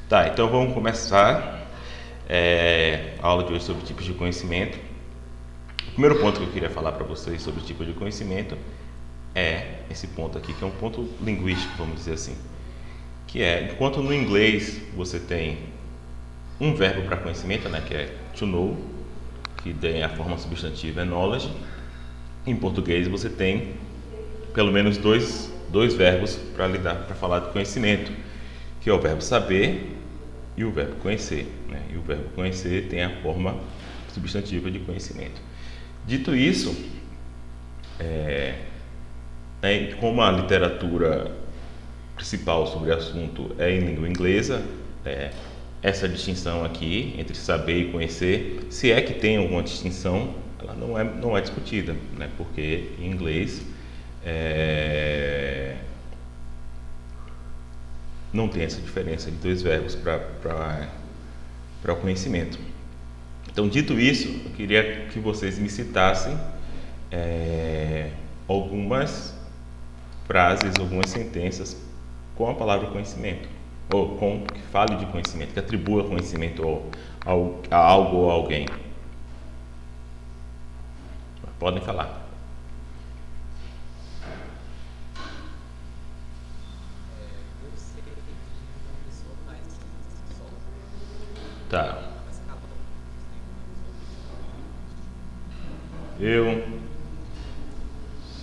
Tá, então vamos começar a aula de hoje sobre tipos de conhecimento. O primeiro ponto que eu queria falar para vocês sobre tipo de conhecimento é esse ponto aqui, que é um ponto linguístico, vamos dizer assim. Que é, enquanto no inglês você tem um verbo para conhecimento, né, que é to know, que tem a forma substantiva é knowledge, em português você tem pelo menos dois verbos para falar de conhecimento, que é o verbo saber e o verbo conhecer, né? E o verbo conhecer tem a forma substantiva de conhecimento. Dito isso, como a literatura principal sobre o assunto é em língua inglesa, essa distinção aqui entre saber e conhecer, se é que tem alguma distinção, ela não é discutida, né? Porque em inglês não tem essa diferença de dois verbos para o conhecimento. Então, dito isso, eu queria que vocês me citassem algumas frases, algumas sentenças com a palavra conhecimento, ou com que fale de conhecimento, que atribua conhecimento a algo ou a alguém. Podem falar. Tá. Eu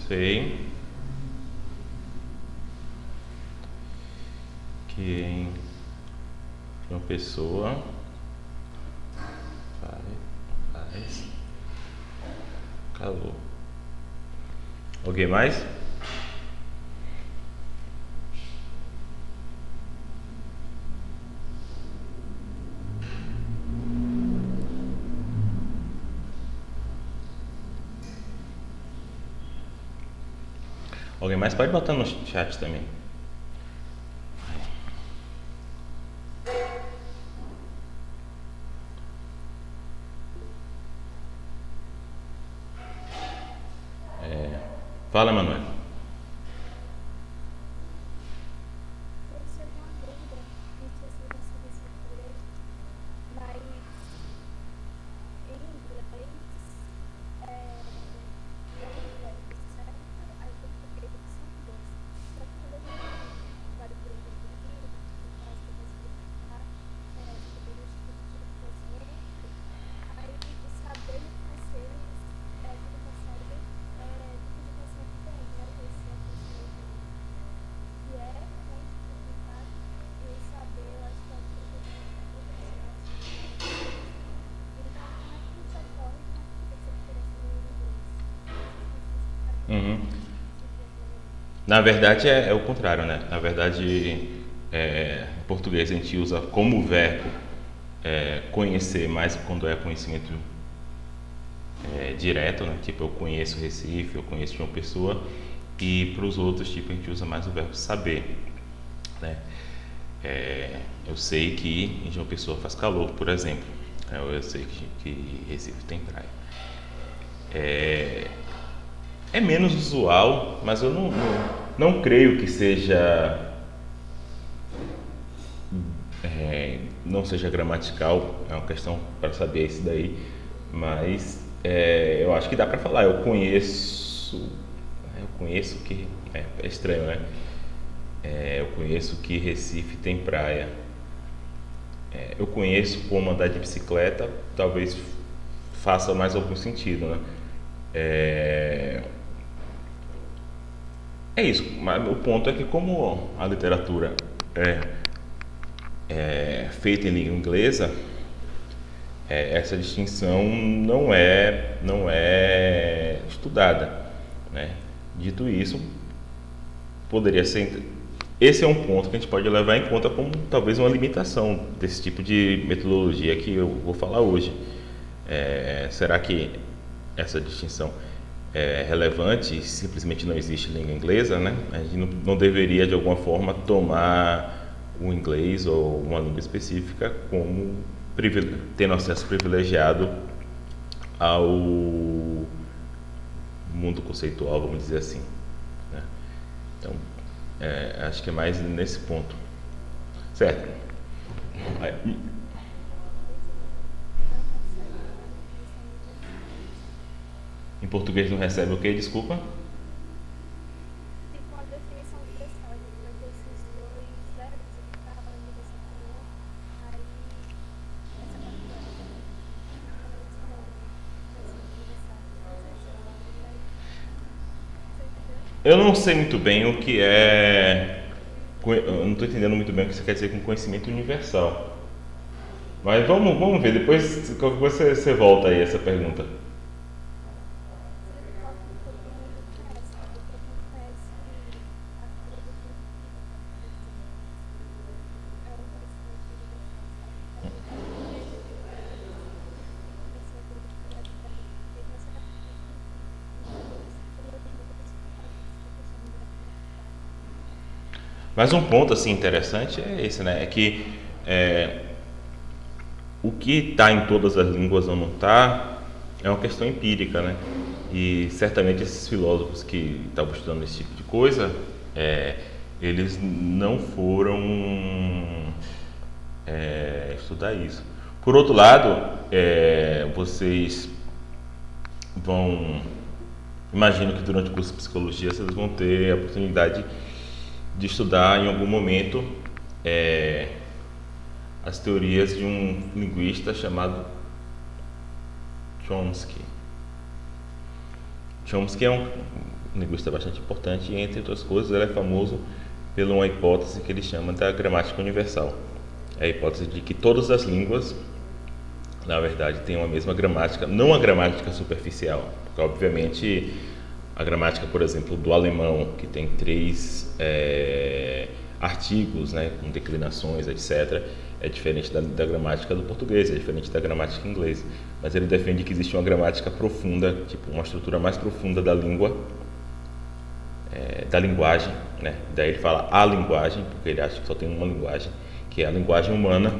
sei que em uma pessoa faz calor. Alguém mais? Alguém mais pode botar no chat também. Fala, Manuel. Uhum. Na verdade é o contrário, né? Na verdade, em português a gente usa como verbo conhecer mais quando é conhecimento direto, né? Tipo, eu conheço Recife, eu conheço João Pessoa, e para os outros tipos a gente usa mais o verbo saber, né? Eu sei que em João Pessoa faz calor, por exemplo. Eu sei que Recife tem praia. É menos usual, mas eu não creio que seja não seja gramatical, é uma questão para saber isso daí, mas eu acho que dá para falar. Eu conheço que é estranho, né? Eu conheço que Recife tem praia. Eu conheço como andar de bicicleta, talvez faça mais algum sentido, né? É isso, mas o ponto é que como a literatura é feita em língua inglesa, essa distinção não é estudada, né? Dito isso, poderia ser. Esse é um ponto que a gente pode levar em conta como talvez uma limitação desse tipo de metodologia que eu vou falar hoje. Será que essa distinção é relevante e simplesmente não existe língua inglesa, né? A gente não deveria de alguma forma tomar o inglês ou uma língua específica como tendo acesso privilegiado ao mundo conceitual, vamos dizer assim, né? Então, acho que é mais nesse ponto, certo? Em português não recebe o quê? Desculpa? Tipo, a definição universal, a gente vai ter esses dois verbos que está falando dessa criou, aí essa parte vai ser universal. Não sei se você entendeu? Eu não sei muito bem o que é. Eu não estou entendendo muito bem o que você quer dizer com conhecimento universal. Mas vamos ver, depois você volta aí essa pergunta. Seria algo que todo mundo conhece, porque todo mundo conhece a filosofia é um conhecimento universal. Mas um ponto assim interessante é esse, né? É que é, o que está em todas as línguas ou não está é uma questão empírica, né? E certamente esses filósofos que estavam estudando esse tipo de coisa, eles não foram estudar isso. Por outro lado, vocês vão, imagino que durante o curso de psicologia vocês vão ter a oportunidade de estudar em algum momento as teorias de um linguista chamado Chomsky. Chomsky é um linguista bastante importante e, entre outras coisas, ele é famoso por uma hipótese que ele chama da gramática universal. É a hipótese de que todas as línguas, na verdade, têm uma mesma gramática, não a gramática superficial, porque, obviamente, a gramática, por exemplo, do alemão, que tem 3 artigos, né, com declinações, etc., é diferente da gramática do português, é diferente da gramática inglesa. Mas ele defende que existe uma gramática profunda, tipo uma estrutura mais profunda da língua, da linguagem, né? Daí ele fala a linguagem, porque ele acha que só tem uma linguagem, que é a linguagem humana,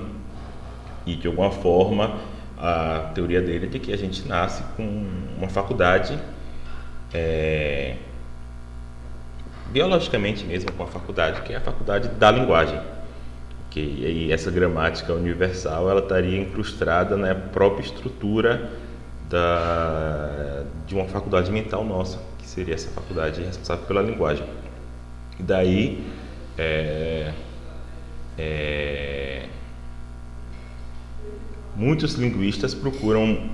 e de alguma forma a teoria dele é de que a gente nasce com uma faculdade biologicamente mesmo com a faculdade, que é a faculdade da linguagem. Que aí essa gramática universal ela estaria incrustada na própria estrutura de uma faculdade mental nossa, que seria essa faculdade responsável pela linguagem. E daí muitos linguistas procuram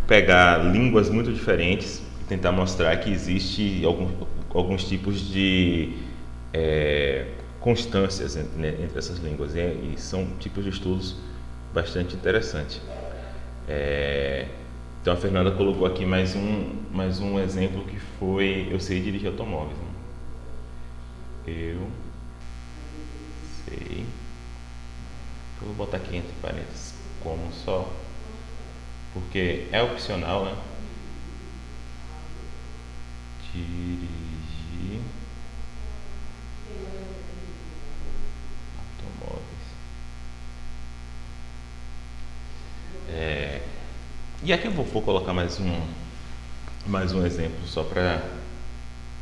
pegar línguas muito diferentes e tentar mostrar que existe alguns tipos de constâncias entre essas línguas, e são tipos de estudos bastante interessantes. Então a Fernanda colocou aqui mais um exemplo que foi: eu sei dirigir automóveis. Né? Eu sei. Eu vou botar aqui entre parênteses como só, porque é opcional, né? Dirigir automóveis. E aqui eu vou colocar mais um exemplo só para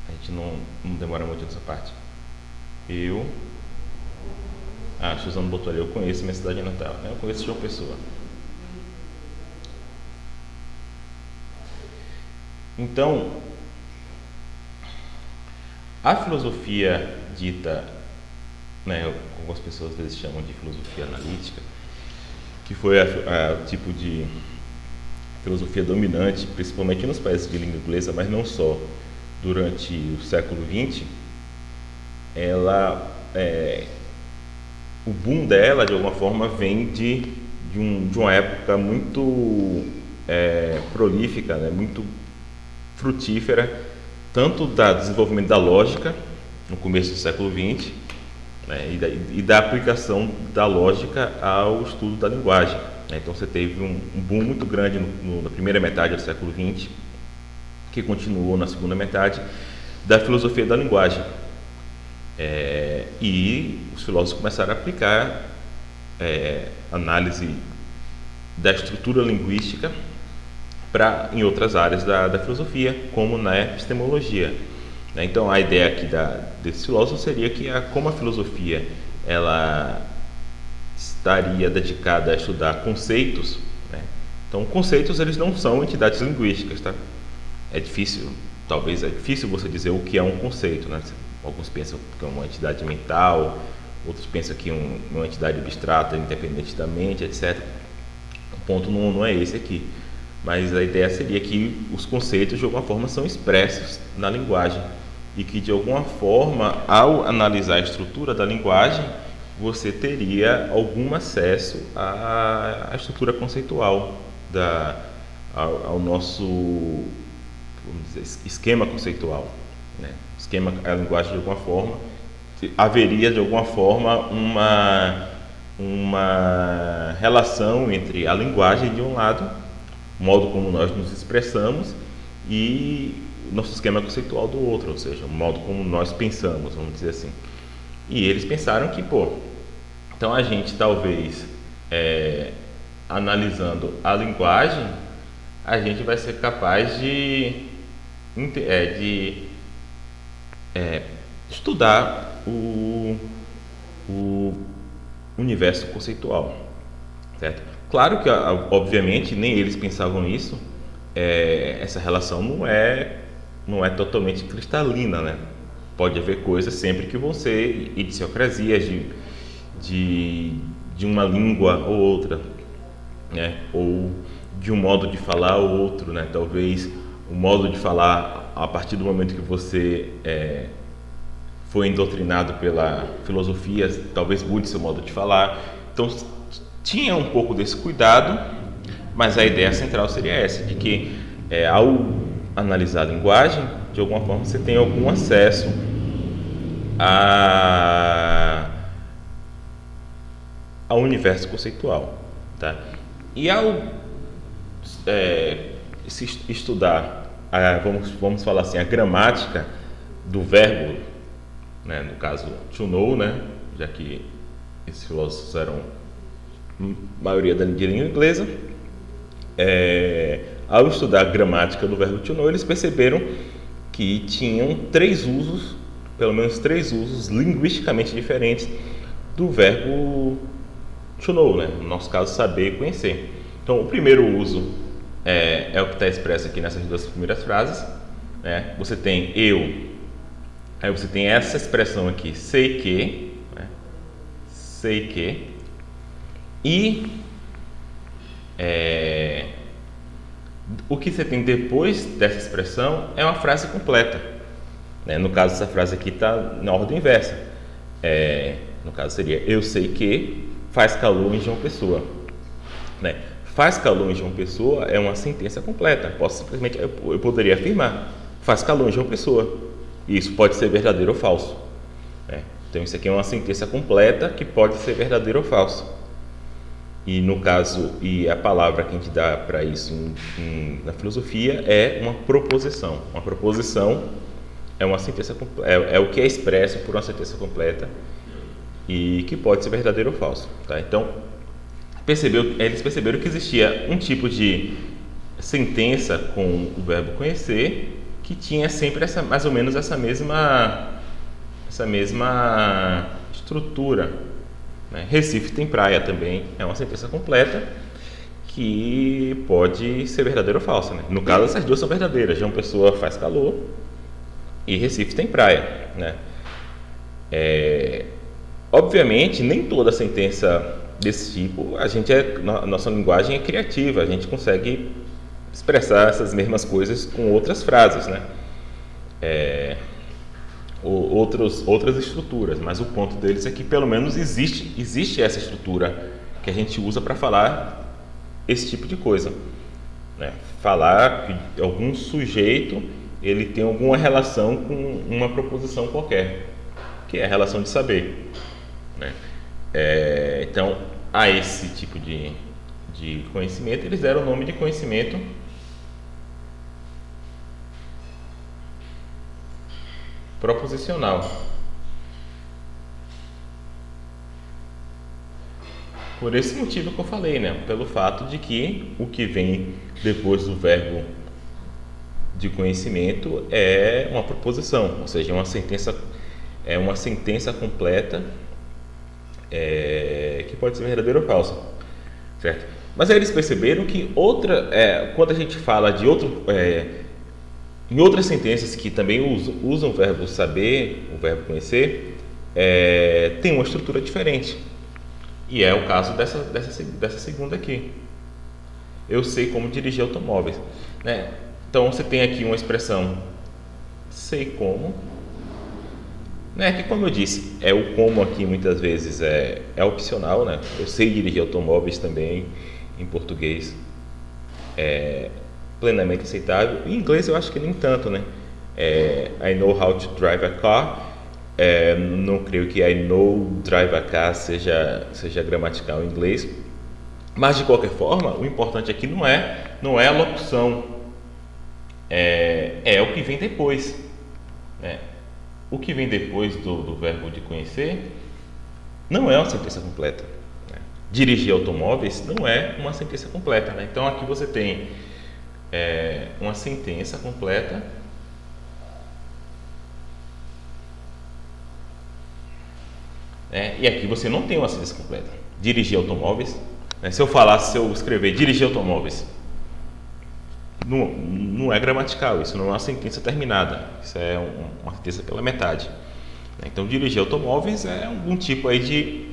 a gente não demorar muito nessa parte. A Suzana botou ali: eu conheço minha cidade natal, né? Eu conheço João Pessoa. Então, a filosofia dita, né, algumas pessoas às vezes chamam de filosofia analítica, que foi o tipo de filosofia dominante, principalmente nos países de língua inglesa, mas não só, durante o século XX, o boom dela, de alguma forma, vem de uma época muito prolífica, né, muito frutífera, tanto do desenvolvimento da lógica, no começo do século XX, né, e da aplicação da lógica ao estudo da linguagem. Né. Então você teve um boom muito grande na primeira metade do século XX, que continuou na segunda metade, da filosofia da linguagem. E os filósofos começaram a aplicar análise da estrutura linguística em outras áreas da filosofia, como na epistemologia. Né? Então a ideia aqui desses filósofos seria que como a filosofia ela estaria dedicada a estudar conceitos, né? Então, conceitos eles não são entidades linguísticas, tá? Talvez é difícil você dizer o que é um conceito, né? Alguns pensam que é uma entidade mental, outros pensam que é uma entidade abstrata, independente da mente, etc. O ponto não é esse aqui, mas a ideia seria que os conceitos de alguma forma são expressos na linguagem e que de alguma forma, ao analisar a estrutura da linguagem, você teria algum acesso à estrutura conceitual, ao nosso, vamos dizer, esquema conceitual, né? A linguagem de alguma forma, haveria de alguma forma uma relação entre a linguagem de um lado, o modo como nós nos expressamos, e o nosso esquema conceitual do outro, ou seja, o modo como nós pensamos, vamos dizer assim. E eles pensaram que, então a gente talvez, analisando a linguagem, a gente vai ser capaz de estudar o universo conceitual, certo? Claro que, obviamente, nem eles pensavam nisso. Essa relação não é totalmente cristalina, né? Pode haver coisas sempre que vão ser idiosincrasias de uma língua ou outra, né? Ou de um modo de falar ou outro, né? Talvez o modo de falar, a partir do momento que você foi doutrinado pela filosofia, talvez mude seu modo de falar. Então, tinha um pouco desse cuidado, mas a ideia central seria essa, de que ao analisar a linguagem, de alguma forma você tem algum acesso ao universo conceitual, tá? E ao se estudar, vamos falar assim, a gramática do verbo, né, no caso to know, né, já que esses filósofos eram maioria de língua inglesa, ao estudar a gramática do verbo to know, eles perceberam que tinham pelo menos três usos linguisticamente diferentes do verbo to know, né? No nosso caso, saber e conhecer. Então, o primeiro uso é o que está expresso aqui nessas duas primeiras frases, né? Você tem eu, aí você tem essa expressão aqui, sei que, né? Sei que, e o que você tem depois dessa expressão é uma frase completa, né? No caso, essa frase aqui está na ordem inversa. No caso seria, eu sei que faz calor em João Pessoa, né? Faz calor em João Pessoa é uma sentença completa. Eu poderia afirmar, faz calor em João Pessoa. E isso pode ser verdadeiro ou falso, né? Então isso aqui é uma sentença completa que pode ser verdadeiro ou falso. E no caso, e a palavra que a gente dá para isso na filosofia é uma proposição. Uma proposição é uma sentença, é o que é expresso por uma sentença completa e que pode ser verdadeiro ou falso, tá? Então, eles perceberam que existia um tipo de sentença com o verbo conhecer que tinha sempre mais ou menos essa mesma estrutura, né? Recife tem praia também, é uma sentença completa que pode ser verdadeira ou falsa, né? No caso, essas duas são verdadeiras. João Pessoa faz calor e Recife tem praia, né? Obviamente, nem toda sentença desse tipo, nossa linguagem é criativa, a gente consegue expressar essas mesmas coisas com outras frases, né? Outras estruturas, mas o ponto deles é que pelo menos existe essa estrutura que a gente usa para falar esse tipo de coisa, né? Falar que algum sujeito ele tem alguma relação com uma proposição qualquer, que é a relação de saber, né? Então, a esse tipo de conhecimento eles deram o nome de conhecimento proposicional. Por esse motivo que eu falei, né? Pelo fato de que o que vem depois do verbo de conhecimento é uma proposição, ou seja, uma sentença completa, que que pode ser verdadeiro ou falso, certo? Mas aí eles perceberam que quando a gente fala de em outras sentenças que também usam o verbo saber, o verbo conhecer, tem uma estrutura diferente. E é o caso dessa segunda aqui. Eu sei como dirigir automóveis, né? Então você tem aqui uma expressão sei como, né? Que, como eu disse, o como aqui muitas vezes é opcional, né? Eu sei dirigir automóveis também, em português é plenamente aceitável. Em inglês eu acho que nem tanto, né? I know how to drive a car. Não creio que I know drive a car seja gramatical em inglês. Mas de qualquer forma, o importante aqui não é a locução, é o que vem depois, né? O que vem depois do verbo de conhecer não é uma sentença completa, né? Dirigir automóveis não é uma sentença completa, né? Então aqui você tem uma sentença completa, e aqui você não tem uma sentença completa. Dirigir automóveis, né? Se eu escrever dirigir automóveis, não é gramatical, isso não é uma sentença terminada, isso é uma sentença pela metade. Então dirigir automóveis é algum tipo aí de,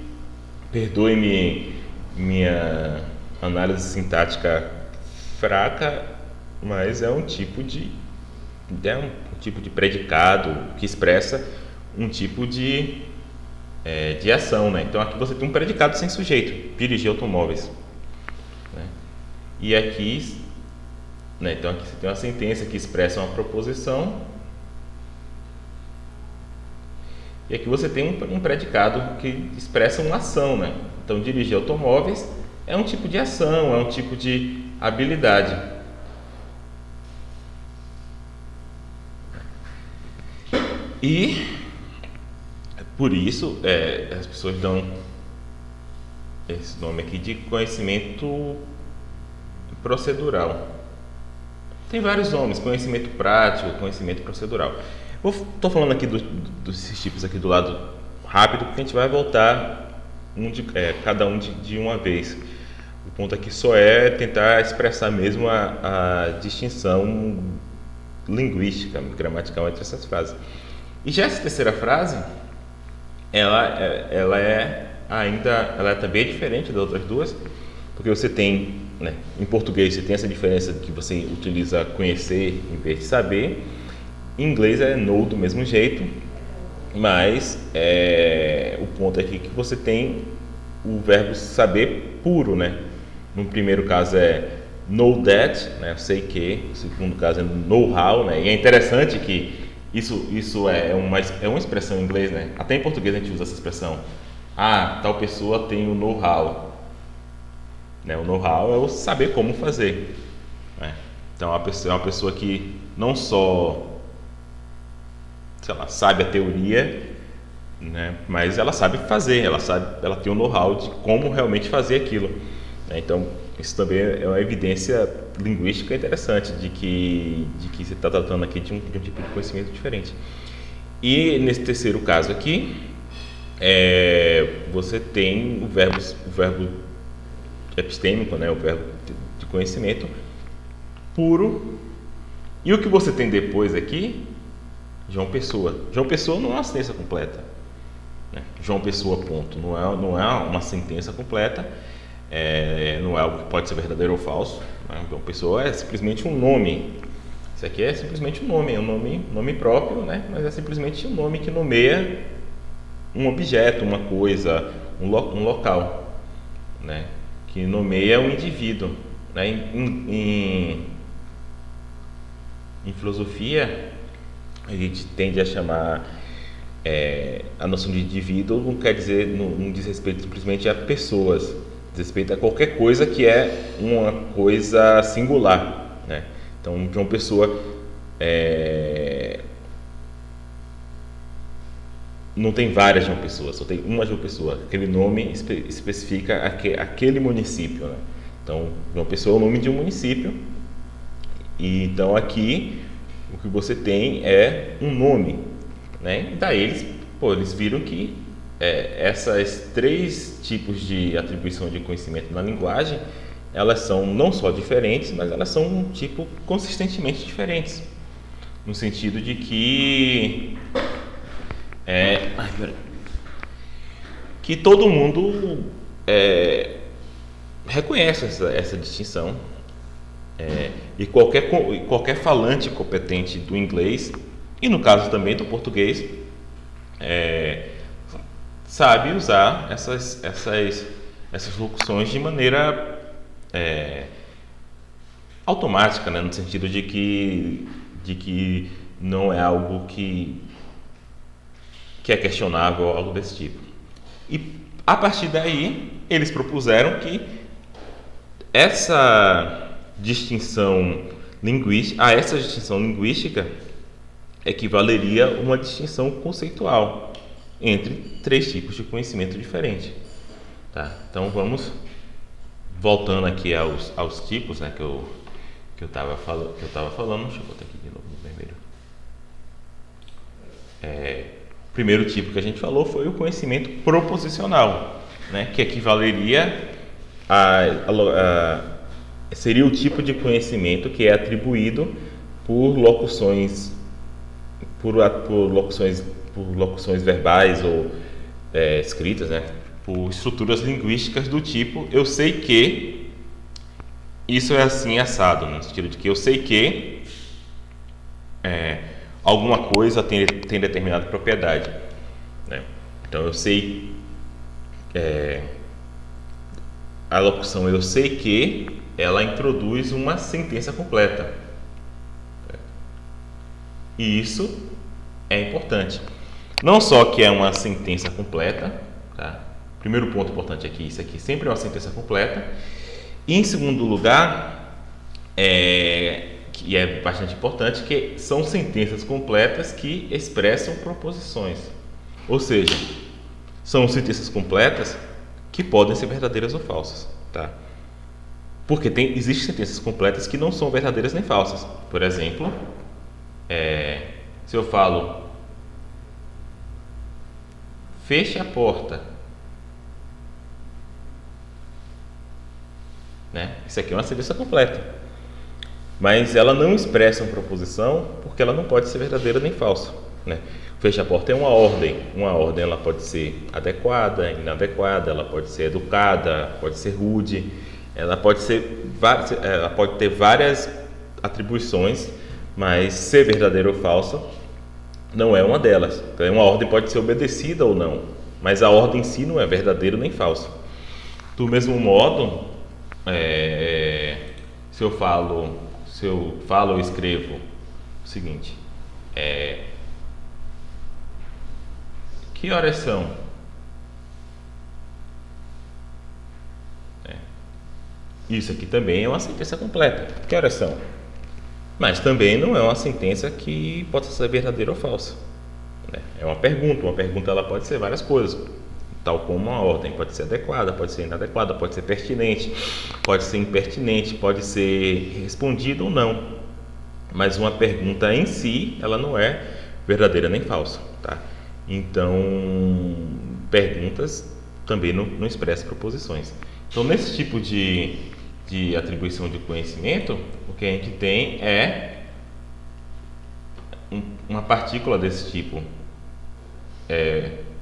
perdoe-me minha análise sintática fraca, mas é um tipo de predicado que expressa um tipo de ação, né? Então aqui você tem um predicado sem sujeito, dirigir automóveis, né? E aqui, né, então aqui você tem uma sentença que expressa uma proposição, e aqui você tem um predicado que expressa uma ação, né? Então dirigir automóveis é um tipo de ação, é um tipo de habilidade. E por isso as pessoas dão esse nome aqui de conhecimento procedural. Tem vários nomes: conhecimento prático, conhecimento procedural. Estou falando aqui desses tipos aqui do lado rápido, porque a gente vai voltar cada um de uma vez. O ponto aqui só é tentar expressar mesmo a distinção linguística, gramatical entre essas frases. E já essa terceira frase, ela é também diferente das outras duas, porque você tem, né, em português você tem essa diferença de que você utiliza conhecer em vez de saber. Em inglês é know do mesmo jeito, mas o ponto aqui é que você tem o verbo saber puro, né? No primeiro caso é know that, né? Eu sei que. No segundo caso é know how, né? E é interessante que isso é uma expressão em inglês, né? Até em português a gente usa essa expressão. Tal pessoa tem o know-how, né? O know-how é o saber como fazer, né? Então é uma pessoa que não só, sei lá, sabe a teoria, né? Mas ela sabe fazer, ela tem o know-how de como realmente fazer aquilo, né? Então isso também é uma evidência linguística interessante de que você está tratando aqui de um tipo de conhecimento diferente. E nesse terceiro caso aqui, você tem o verbo epistêmico, né? O verbo de conhecimento puro. E o que você tem depois aqui? João Pessoa. João Pessoa não é uma sentença completa, né? João Pessoa, ponto. Não é uma sentença completa. Não é algo que pode ser verdadeiro ou falso, né? João Pessoa é simplesmente um nome. Isso aqui é simplesmente um nome próprio, né? Mas é simplesmente um nome que nomeia um objeto, uma coisa, um local, né? Que nomeia um indivíduo, né? Em filosofia, a gente tende a chamar a noção de indivíduo, não quer dizer, não diz respeito simplesmente a pessoas, diz respeito a qualquer coisa que é uma coisa singular, né? Então, João Pessoa não tem várias João Pessoas, só tem uma João Pessoa. Aquele nome especifica aquele município, né? Então, João Pessoa é o nome de um município. E então aqui o que você tem é um nome, né? E daí eles viram que essas três tipos de atribuição de conhecimento na linguagem, elas são não só diferentes, mas elas são consistentemente diferentes, no sentido de que que todo mundo reconhece essa distinção, e qualquer falante competente do inglês, e no caso também do português, sabe usar essas locuções de maneira automática, né? No sentido de que não é algo que é questionável ou algo desse tipo. E a partir daí eles propuseram que essa distinção linguística equivaleria a uma distinção conceitual entre três tipos de conhecimento diferentes. Tá? Então vamos voltando aqui aos tipos, né, que eu estava falando. Deixa eu botar aqui de novo no vermelho. O primeiro tipo que a gente falou foi o conhecimento proposicional, né, que equivaleria seria o tipo de conhecimento que é atribuído por locuções verbais ou escritas, né, por estruturas linguísticas do tipo eu sei que isso é assim assado, no sentido de que eu sei que alguma coisa tem determinada propriedade, né? Então eu sei a locução eu sei que ela introduz uma sentença completa, e isso é importante. Não só que é uma sentença completa, tá? Primeiro ponto importante aqui, isso aqui sempre é uma sentença completa. E em segundo lugar, que é bastante importante, que são sentenças completas que expressam proposições. Ou seja, são sentenças completas que podem ser verdadeiras ou falsas, tá? Porque existem sentenças completas que não são verdadeiras nem falsas. Por exemplo, se eu falo feche a porta, né? Isso aqui é uma sentença completa, mas ela não expressa uma proposição porque ela não pode ser verdadeira nem falsa, né? Feche a porta é uma ordem ela pode ser adequada, inadequada, ela pode ser educada, pode ser rude, ela pode ter várias atribuições, mas ser verdadeira ou falsa não é uma delas. Então, uma ordem pode ser obedecida ou não, mas a ordem em si não é verdadeira nem falsa. Do mesmo modo, se eu falo ou escrevo o seguinte, que horas são? Isso aqui também é uma sentença completa. Que horas são? Mas também não é uma sentença que possa ser verdadeira ou falsa, né? É uma pergunta. Uma pergunta ela pode ser várias coisas, tal como uma ordem. Pode ser adequada, pode ser inadequada, pode ser pertinente, pode ser impertinente, pode ser respondida ou não. Mas uma pergunta em si, ela não é verdadeira nem falsa, tá? Então, perguntas também não expressam proposições. Então, nesse tipo de atribuição de conhecimento, o que a gente tem é uma partícula desse tipo,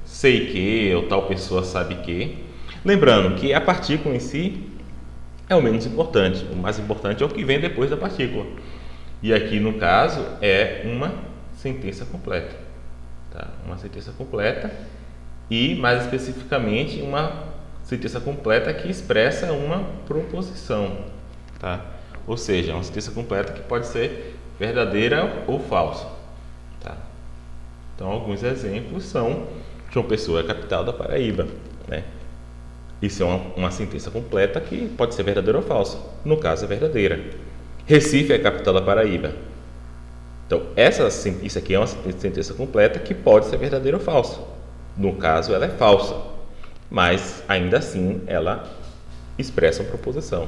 sei que, ou tal pessoa sabe que. Lembrando que a partícula em si é o menos importante, o mais importante é o que vem depois da partícula. E aqui no caso é uma sentença completa, tá? Uma sentença completa, e mais especificamente uma sentença completa que expressa uma proposição, tá? Ou seja, uma sentença completa que pode ser verdadeira ou falsa, tá? Então, alguns exemplos são: João Pessoa é a capital da Paraíba, né? Isso é uma sentença completa que pode ser verdadeira ou falsa. No caso, é verdadeira. Recife é a capital da Paraíba. Então, isso aqui é uma sentença completa que pode ser verdadeira ou falsa. No caso, ela é falsa, mas ainda assim ela expressa uma proposição,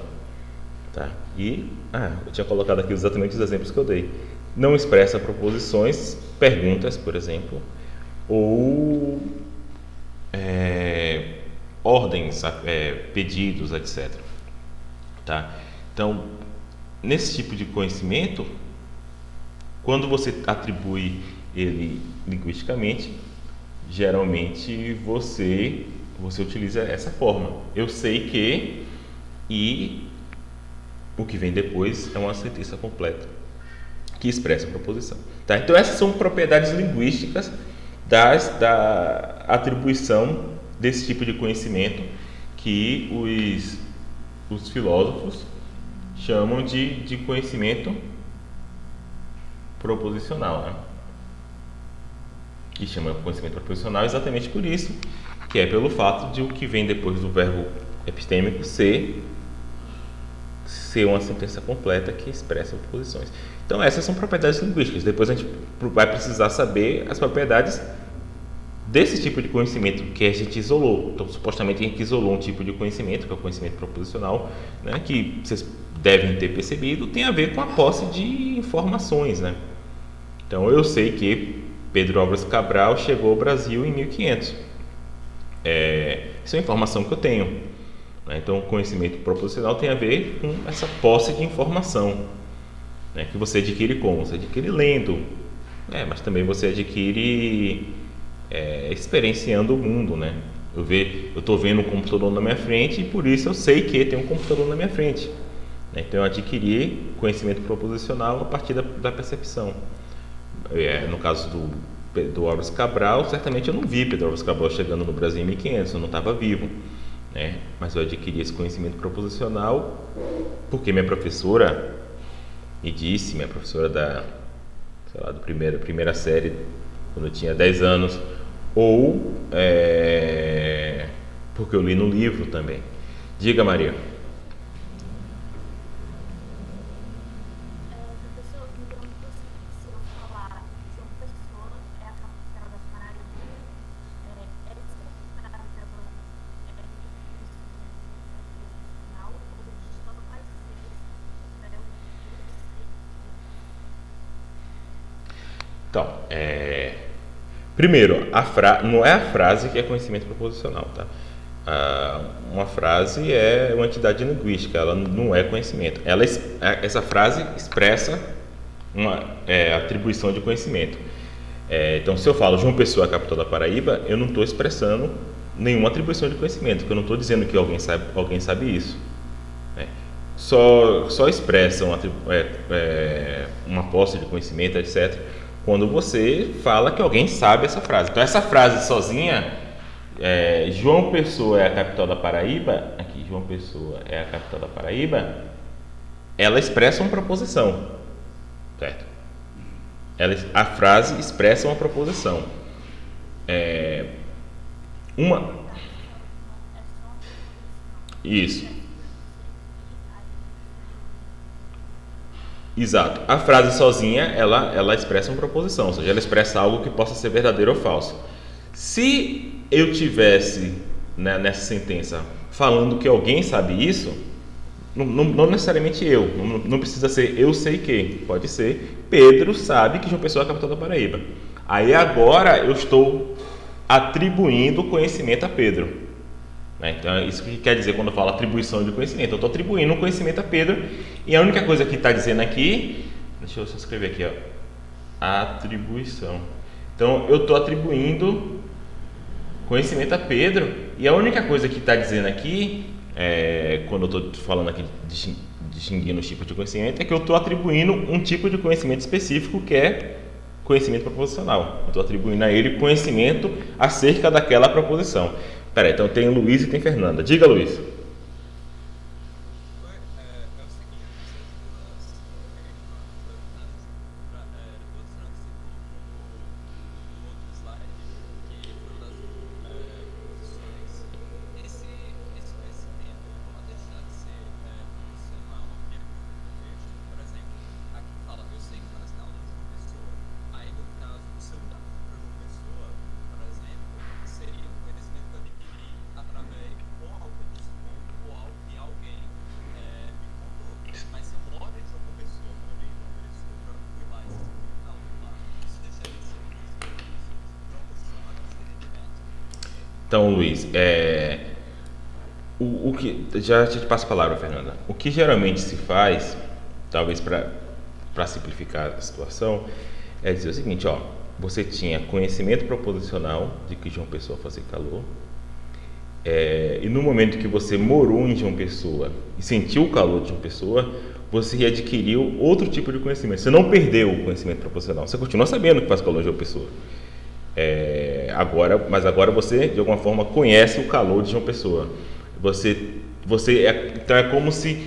tá? E eu tinha colocado aqui exatamente os exemplos que eu dei. Não expressa proposições, perguntas, por exemplo, ou ordens, pedidos, etc. Tá? Então, nesse tipo de conhecimento, quando você atribui ele linguisticamente, geralmente você utiliza essa forma. Eu sei que, e o que vem depois é uma sentença completa que expressa a proposição. Tá? Então, essas são propriedades linguísticas da atribuição desse tipo de conhecimento que os filósofos chamam de conhecimento proposicional, né? E chama conhecimento proposicional exatamente por isso, que é pelo fato de o que vem depois do verbo epistêmico ser uma sentença completa que expressa proposições. Então essas são propriedades linguísticas. Depois a gente vai precisar saber as propriedades desse tipo de conhecimento que a gente isolou. Então, supostamente a gente isolou um tipo de conhecimento, que é o conhecimento proposicional, né, que vocês devem ter percebido, tem a ver com a posse de informações, né? Então, eu sei que Pedro Álvares Cabral chegou ao Brasil em 1500. Isso é uma informação que eu tenho, né? Então, o conhecimento proposicional tem a ver com essa posse de informação, né, que você adquire como? Você adquire lendo, mas também você adquire experienciando o mundo, né? Eu estou vendo um computador na minha frente e por isso eu sei que tem um computador na minha frente, né? Então eu adquiri conhecimento proposicional a partir da percepção. No caso do Álvares Cabral, certamente eu não vi Pedro Álvares Cabral chegando no Brasil em 1500, eu não estava vivo, né? Mas eu adquiri esse conhecimento proposicional porque minha professora me disse, minha professora da primeira série, quando eu tinha 10 anos, ou porque eu li no livro também. Diga, Maria. Professor, então se eu falar João Pessoa é a capital da Paraíba, essa frase ela final ou só vai ser Então, primeiro, não é a frase que é conhecimento proposicional, tá? Uma frase é uma entidade linguística, ela não é conhecimento. Essa frase expressa uma atribuição de conhecimento. Então, se eu falo João Pessoa, a capital da Paraíba, eu não estou expressando nenhuma atribuição de conhecimento, porque eu não estou dizendo que alguém sabe isso. Só expressa uma posse de conhecimento, etc., quando você fala que alguém sabe essa frase. Então, essa frase sozinha, João Pessoa é a capital da Paraíba, aqui, João Pessoa é a capital da Paraíba, ela expressa uma proposição, certo? A frase expressa uma proposição. Isso. Exato. A frase sozinha, ela expressa uma proposição, ou seja, ela expressa algo que possa ser verdadeiro ou falso. Se eu tivesse, né, nessa sentença falando que alguém sabe isso, não necessariamente eu, não precisa ser eu sei que, pode ser Pedro sabe que João Pessoa é a capital da Paraíba. Aí agora eu estou atribuindo conhecimento a Pedro. Então, é isso que quer dizer quando eu falo atribuição de conhecimento. Eu estou atribuindo um conhecimento a Pedro e a única coisa que está dizendo aqui, deixa eu só escrever aqui, atribuição. Então, eu estou atribuindo conhecimento a Pedro e a única coisa que está dizendo aqui, quando eu estou falando aqui distinguindo os tipos de conhecimento, é que eu estou atribuindo um tipo de conhecimento específico que é conhecimento proposicional. Eu estou atribuindo a ele conhecimento acerca daquela proposição. Peraí, então tem Luiz e tem Fernanda. Diga, Luiz. Então, Luiz, o que já te passo a palavra, Fernanda. O que geralmente se faz, talvez para simplificar a situação, é dizer o seguinte, ó, você tinha conhecimento proposicional de que João Pessoa fazia calor, e no momento que você morou em João Pessoa e sentiu o calor de João Pessoa, você adquiriu outro tipo de conhecimento. Você não perdeu o conhecimento proposicional, você continua sabendo que faz calor de João Pessoa. Mas agora você, de alguma forma, conhece o calor de João Pessoa. Então é como se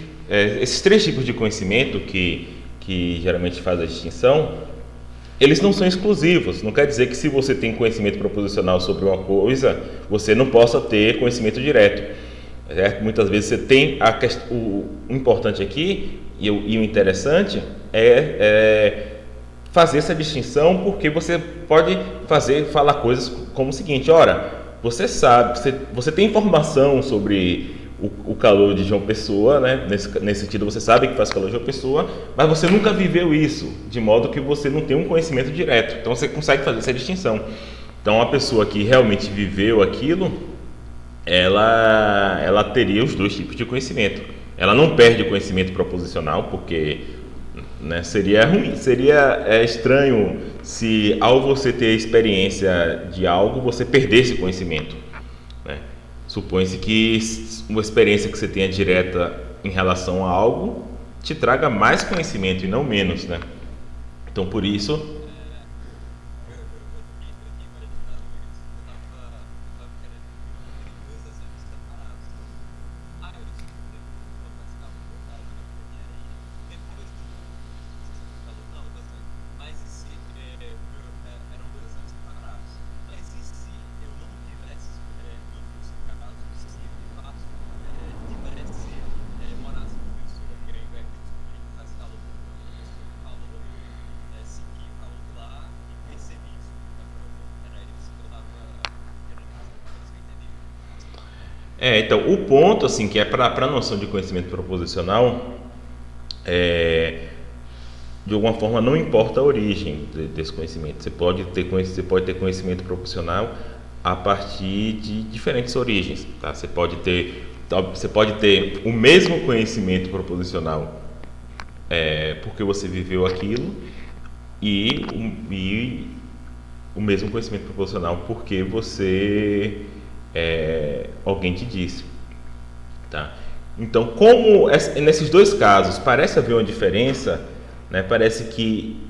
esses três tipos de conhecimento que geralmente faz a distinção, eles não são exclusivos. Não quer dizer que se você tem conhecimento proposicional sobre uma coisa, você não possa ter conhecimento direto. Muitas vezes você tem o importante aqui e o interessante é fazer essa distinção, porque você pode falar coisas como o seguinte: ora, você sabe, você tem informação sobre o calor de João Pessoa, né? Nesse sentido, você sabe que faz calor de João Pessoa, mas você nunca viveu isso, de modo que você não tem um conhecimento direto. Então você consegue fazer essa distinção. Então a pessoa que realmente viveu aquilo, ela teria os dois tipos de conhecimento. Ela não perde o conhecimento proposicional, porque, né, seria ruim, seria estranho se ao você ter experiência de algo, você perdesse conhecimento, né? Supõe-se que uma experiência que você tenha direta em relação a algo te traga mais conhecimento e não menos, né? Então, por isso, então, o ponto, assim, que é para a noção de conhecimento proposicional, de alguma forma, não importa a origem desse conhecimento. Você pode ter conhecimento proposicional a partir de diferentes origens, tá? Você pode ter o mesmo conhecimento proposicional porque você viveu aquilo, e o mesmo conhecimento proposicional porque alguém te disse, tá? Então, como nesses dois casos parece haver uma diferença, né? Parece que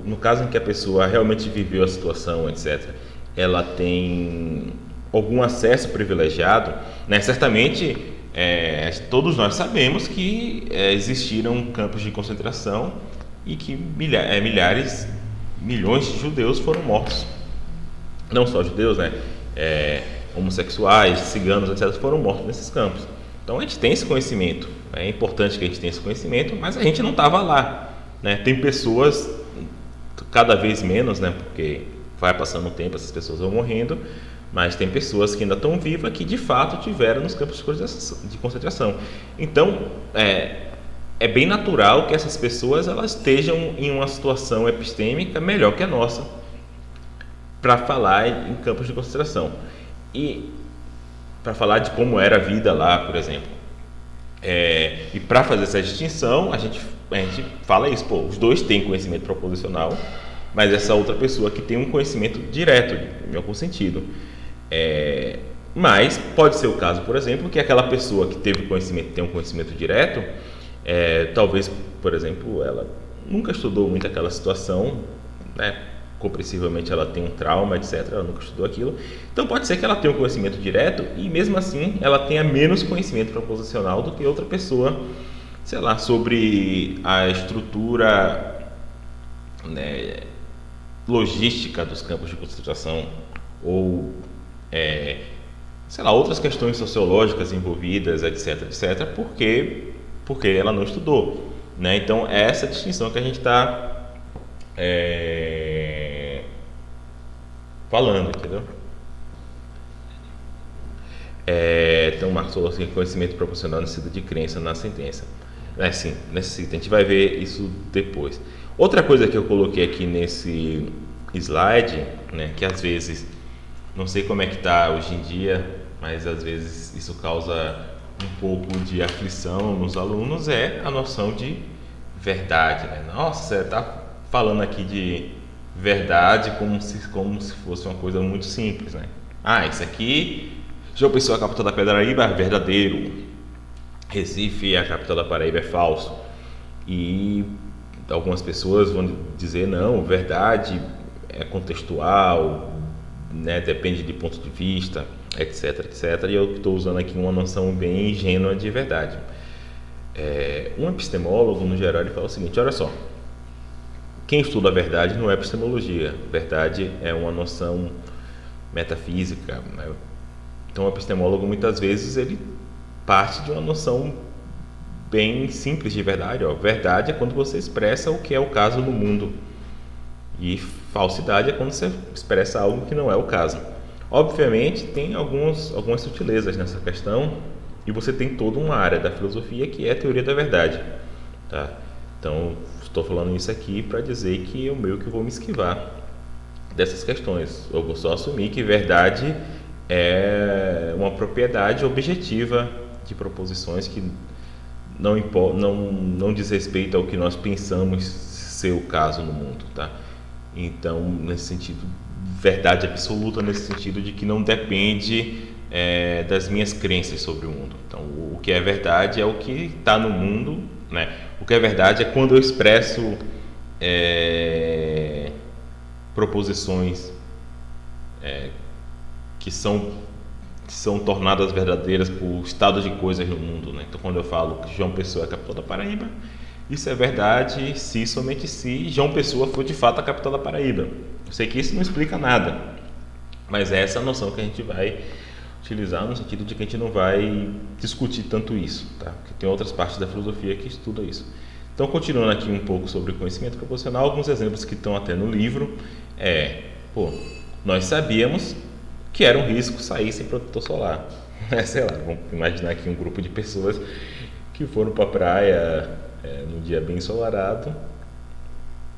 no caso em que a pessoa realmente viveu a situação, etc., ela tem algum acesso privilegiado, né? Certamente, todos nós sabemos que existiram campos de concentração e que milhões de judeus foram mortos. Não só judeus, né? Homossexuais, ciganos, etc., foram mortos nesses campos. Então a gente tem esse conhecimento, é importante que a gente tenha esse conhecimento, mas a gente não estava lá, né? Tem pessoas, cada vez menos, né? Porque vai passando o tempo, essas pessoas vão morrendo, mas tem pessoas que ainda estão vivas que de fato tiveram nos campos de concentração. Então é bem natural que essas pessoas elas estejam em uma situação epistêmica melhor que a nossa para falar em campos de concentração e para falar de como era a vida lá, por exemplo. E para fazer essa distinção, a gente fala isso, os dois têm conhecimento proposicional, mas essa outra pessoa que tem um conhecimento direto, em algum sentido. Mas pode ser o caso, por exemplo, que aquela pessoa que tem um conhecimento direto, talvez, por exemplo, ela nunca estudou muito aquela situação, né? Compreensivelmente ela tem um trauma, etc., ela nunca estudou aquilo. Então pode ser que ela tenha um conhecimento direto e mesmo assim ela tenha menos conhecimento proposicional do que outra pessoa, sei lá, sobre a estrutura, né, logística dos campos de concentração ou sei lá, outras questões sociológicas envolvidas, etc., etc., porque ela não estudou, né? Então é essa distinção que a gente está falando, entendeu? Então, Marcos falou assim: conhecimento proporcional necessita de crença na sentença. Sim, necessita. A gente vai ver isso depois. Outra coisa que eu coloquei aqui nesse slide, né, que às vezes Não sei como é que está hoje em dia, mas às vezes isso causa um pouco de aflição nos alunos, é a noção de verdade, né? Nossa, você está falando aqui de verdade como se fosse uma coisa muito simples, né? Ah, isso aqui, João Pessoa é a capital da Paraíba, é verdadeiro. Recife é a capital da Paraíba, é falso. E algumas pessoas vão dizer, não, verdade é contextual, né? Depende de ponto de vista, etc, etc. E eu estou usando aqui uma noção bem ingênua de verdade. Um epistemólogo, no geral, ele fala o seguinte, olha só, quem estuda a verdade não é epistemologia, verdade é uma noção metafísica, né? Então o epistemólogo muitas vezes ele parte de uma noção bem simples de verdade. Ó. Verdade é quando você expressa o que é o caso no mundo, e falsidade é quando você expressa algo que não é o caso. Obviamente tem algumas sutilezas nessa questão, e você tem toda uma área da filosofia que é a teoria da verdade, tá? Então estou falando isso aqui para dizer que eu meio que vou me esquivar dessas questões. Eu vou só assumir que verdade é uma propriedade objetiva de proposições que não diz respeito ao que nós pensamos ser o caso no mundo, tá? Então, nesse sentido, verdade absoluta nesse sentido de que não depende das minhas crenças sobre o mundo. Então, o que é verdade é o que está no mundo, né? O que é verdade é quando eu expresso proposições que são tornadas verdadeiras por estado de coisas no mundo, né? Então, quando eu falo que João Pessoa é a capital da Paraíba, isso é verdade se somente se João Pessoa for de fato a capital da Paraíba. Eu sei que isso não explica nada, mas é essa noção que a gente vai utilizar no sentido de que a gente não vai discutir tanto isso, tá? Porque tem outras partes da filosofia que estudam isso. Então, continuando aqui um pouco sobre o conhecimento proposicional, alguns exemplos que estão até no livro nós sabíamos que era um risco sair sem protetor solar. Sei lá, vamos imaginar aqui um grupo de pessoas que foram para a praia num dia bem ensolarado,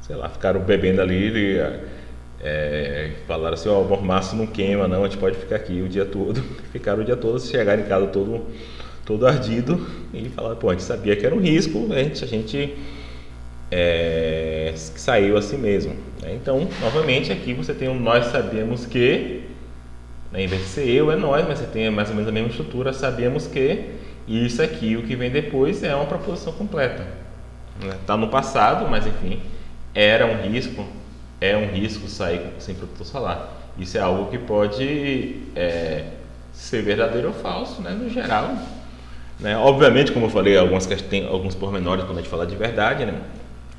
sei lá, ficaram bebendo ali e falaram assim, ó, o mormaço não queima não, a gente pode ficar aqui o dia todo. Ficaram o dia todo, chegaram em casa todo ardido e falaram, pô, a gente sabia que era um risco, a gente saiu assim mesmo. Então, novamente, aqui você tem um nós sabemos que, em vez de ser eu, é nós, mas você tem mais ou menos a mesma estrutura, sabemos que, e isso aqui, o que vem depois, é uma proposição completa. Está no passado, mas enfim, é um risco sair sem protetor solar. Isso é algo que pode ser verdadeiro ou falso, né, no geral. Né? Obviamente, como eu falei, tem alguns pormenores quando a gente fala de verdade, né?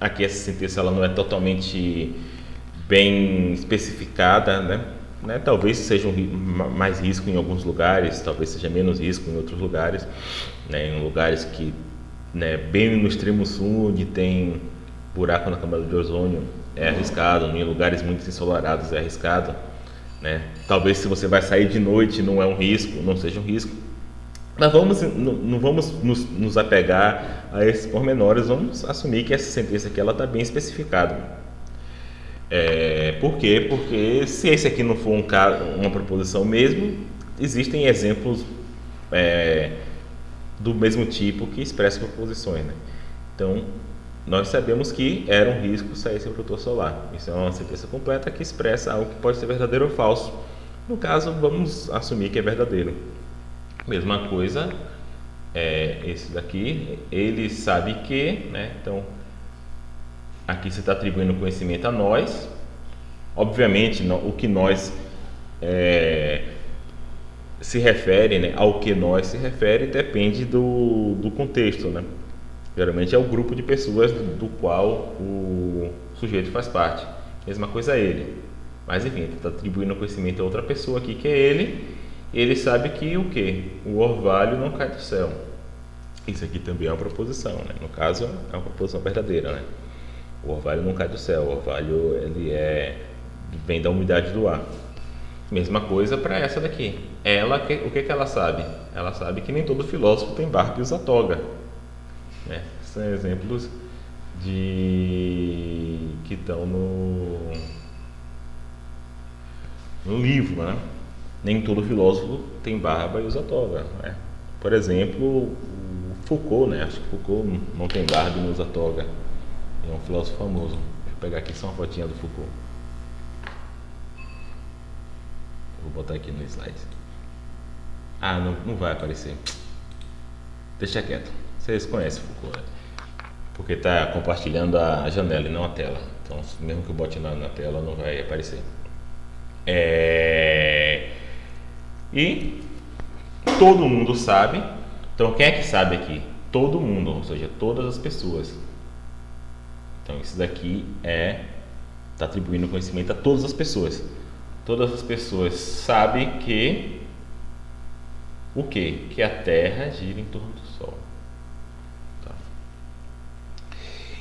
Aqui essa sentença ela não é totalmente bem especificada, né? Talvez seja mais risco em alguns lugares, talvez seja menos risco em outros lugares, né? Em lugares que, né, bem no extremo sul, onde tem buraco na camada de ozônio, é arriscado. Em lugares muito ensolarados é arriscado, né? Talvez se você vai sair de noite não seja um risco. Mas não vamos nos apegar a esses pormenores, vamos assumir que essa sentença aqui ela está bem especificada. Por quê? Porque se esse aqui não for uma proposição mesmo, existem exemplos do mesmo tipo que expressam proposições, né? Então, nós sabemos que era um risco sair sem protetor solar. Isso é uma sentença completa que expressa algo que pode ser verdadeiro ou falso. No caso, vamos assumir que é verdadeiro. Mesma coisa, esse daqui, ele sabe que, né? Então, aqui você está atribuindo conhecimento a nós. Obviamente, o que nós se refere, né? Ao que nós se refere depende do contexto, né? Geralmente é o grupo de pessoas do qual o sujeito faz parte. Mesma coisa ele. Mas enfim, está atribuindo conhecimento a outra pessoa aqui que é ele. Ele sabe que o quê? O orvalho não cai do céu. Isso aqui também é uma proposição, né? No caso, é uma proposição verdadeira, né? O orvalho não cai do céu. O orvalho vem da umidade do ar. Mesma coisa para essa daqui. O que ela sabe? Ela sabe que nem todo filósofo tem barba e usa toga. Né? São exemplos que estão no livro, né? Nem todo filósofo tem barba e usa toga, né? Por exemplo, o Foucault, né? Acho que Foucault não tem barba e não usa toga. É um filósofo famoso. Deixa eu pegar aqui só uma fotinha do Foucault. Vou botar aqui no slide. Ah, não vai aparecer. Deixa quieto. Vocês conhecem Foucault, né? Porque está compartilhando a janela e não a tela. Então, mesmo que eu bote na tela, não vai aparecer. E todo mundo sabe. Então, quem é que sabe aqui? Todo mundo, ou seja, todas as pessoas. Então, isso daqui está atribuindo conhecimento a todas as pessoas. Todas as pessoas sabem que o quê? Que a Terra gira em torno do Sol. Tá.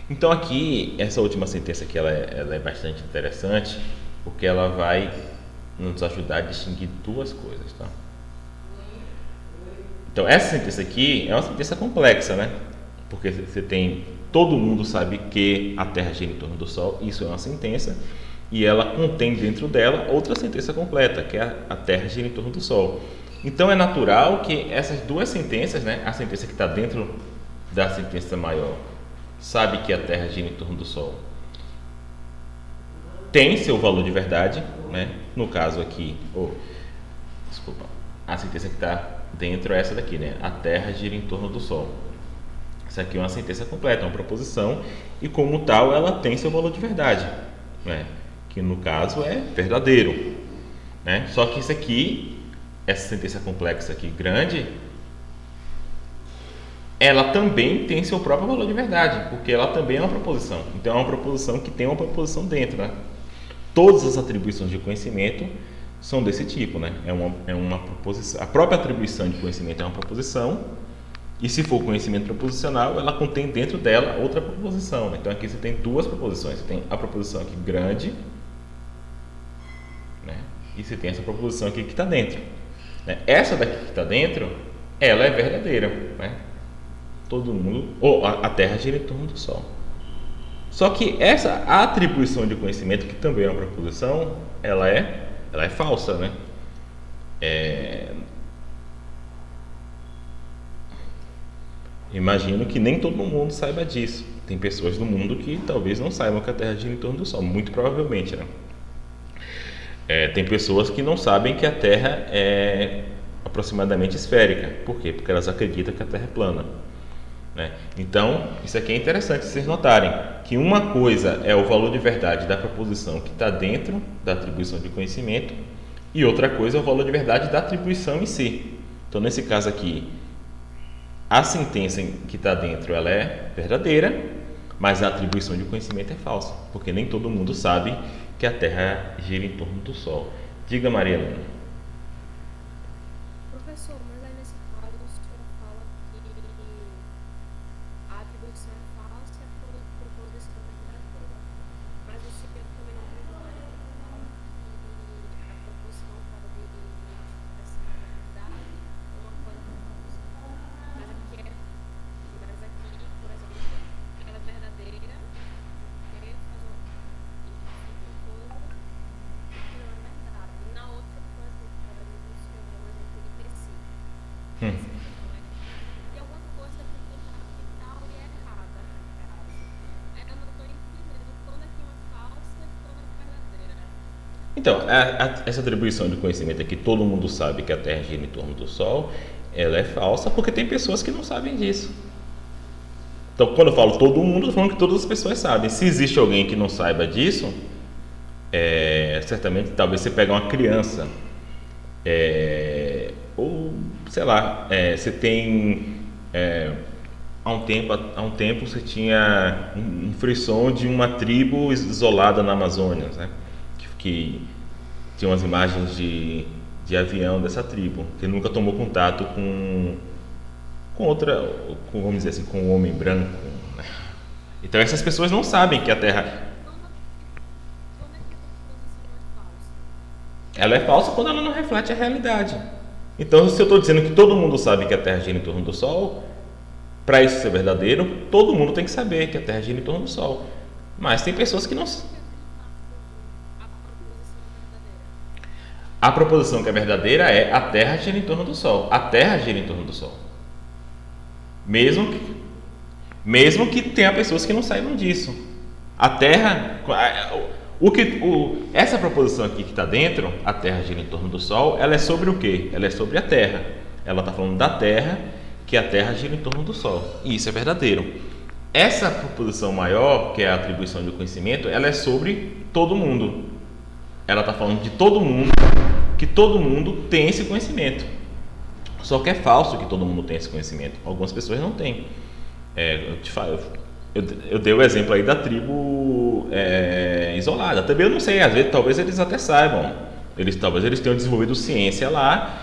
Então aqui, essa última sentença aqui, ela é bastante interessante, porque ela vai nos ajudar a distinguir duas coisas, tá? Então essa sentença aqui é uma sentença complexa, né? Porque você tem, todo mundo sabe que a Terra gira em torno do Sol, isso é uma sentença, e ela contém dentro dela outra sentença completa, que é a Terra gira em torno do Sol. Então é natural que essas duas sentenças, né, a sentença que está dentro da sentença maior, sabe que a Terra gira em torno do Sol, tem seu valor de verdade, né? No caso aqui, desculpa, a sentença que está dentro é essa daqui, né? A Terra gira em torno do Sol. Isso aqui é uma sentença completa, uma proposição, e como tal ela tem seu valor de verdade, né? Que no caso é verdadeiro, né? Só que isso aqui, essa sentença complexa aqui, grande, ela também tem seu próprio valor de verdade, porque ela também é uma proposição. Então é uma proposição que tem uma proposição dentro, né? Todas as atribuições de conhecimento são desse tipo, né? É uma proposição. A própria atribuição de conhecimento é uma proposição, e se for conhecimento proposicional, ela contém dentro dela outra proposição, né? Então aqui você tem duas proposições. Você tem a proposição aqui grande, né? E você tem essa proposição aqui que está dentro, né? Essa daqui que está dentro, ela é verdadeira, né? Todo mundo, ou a Terra gira em torno do Sol. Só que essa atribuição de conhecimento, que também é uma proposição, ela é falsa, né? Imagino que nem todo mundo saiba disso. Tem pessoas no mundo que talvez não saibam que a Terra gira em torno do Sol, muito provavelmente, né? Tem pessoas que não sabem que a Terra é aproximadamente esférica. Por quê? Porque elas acreditam que a Terra é plana, né? Então, isso aqui é interessante vocês notarem, que uma coisa é o valor de verdade da proposição que está dentro da atribuição de conhecimento, e outra coisa é o valor de verdade da atribuição em si. Então, nesse caso aqui, a sentença que está dentro, ela é verdadeira, mas a atribuição de conhecimento é falsa, porque nem todo mundo sabe que a Terra gira em torno do Sol. Diga, Maria Helena. Professor, mas aí nesse caso o senhor fala que a atribuição é falsa e a proposição é verdadeira. Mas o senhor também não concorda que a proposição pode expressar a verdade ou uma coisa falsa. Mas aqui, por exemplo, ela é verdadeira porque faz uma coisa que não é verdade. E na outra, por exemplo, ela diz o senhor é um exemplo de princípio. E alguma coisa que tem capital e é errada, no caso. Aí eu não estou entendendo quando é que uma é falsa e quando é verdadeira. Então, essa atribuição de conhecimento aqui, todo mundo sabe que a Terra gira em torno do Sol, ela é falsa porque tem pessoas que não sabem disso. Então, quando eu falo todo mundo, eu estou falando que todas as pessoas sabem. Se existe alguém que não saiba disso, certamente, talvez você pegue uma criança, ou, sei lá, você tem... há um tempo você tinha um frisson de uma tribo isolada na Amazônia, né? Que tinha umas imagens de avião dessa tribo, que nunca tomou contato com vamos dizer assim, com o homem branco, né? Então essas pessoas não sabem que a Terra, Quando é que a proposição é falsa? ela é falsa quando ela não reflete a realidade. Então, se eu estou dizendo que todo mundo sabe que a Terra gira em torno do Sol, para isso ser verdadeiro, todo mundo tem que saber que a Terra gira em torno do Sol. Mas tem pessoas que não. A proposição é verdadeira. A proposição que é verdadeira é: a Terra gira em torno do Sol. A Terra gira em torno do Sol. Mesmo que tenha pessoas que não saibam disso. A Terra, essa proposição aqui que está dentro, a Terra gira em torno do Sol, ela é sobre o quê? Ela é sobre a Terra. Ela está falando da Terra, que a Terra gira em torno do Sol. E isso é verdadeiro. Essa proposição maior, que é a atribuição de conhecimento, ela é sobre todo mundo. Ela está falando de todo mundo, que todo mundo tem esse conhecimento. Só que é falso que todo mundo tem esse conhecimento. Algumas pessoas não têm. Eu dei o exemplo aí da tribo isolada. Também eu não sei, às vezes talvez eles até saibam. Talvez eles tenham desenvolvido ciência lá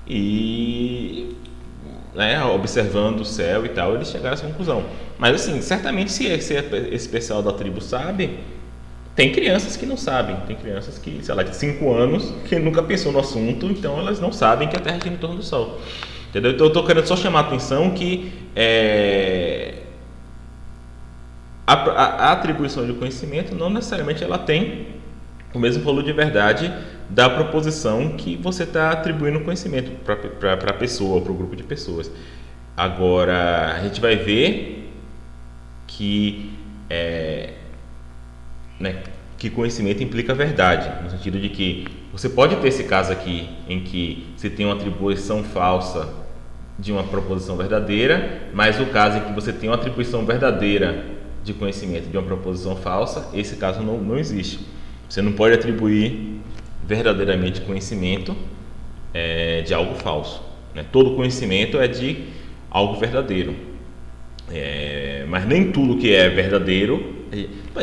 e, né, observando o céu e tal, eles chegaram a essa conclusão. Mas assim, certamente se esse pessoal da tribo sabe, tem crianças que não sabem. Tem crianças que, sei lá, de 5 anos, que nunca pensou no assunto, então elas não sabem que a Terra gira em torno do Sol. Entendeu? Então eu estou querendo só chamar a atenção que a atribuição de conhecimento não necessariamente ela tem o mesmo valor de verdade da proposição que você está atribuindo conhecimento para a pessoa, para o grupo de pessoas. Agora, a gente vai ver que que conhecimento implica verdade, no sentido de que você pode ter esse caso aqui em que você tem uma atribuição falsa de uma proposição verdadeira, mas o caso em que você tem uma atribuição verdadeira de conhecimento de uma proposição falsa, esse caso não existe. Você não pode atribuir verdadeiramente conhecimento de algo falso, né? Todo conhecimento é de algo verdadeiro, mas nem tudo que é verdadeiro.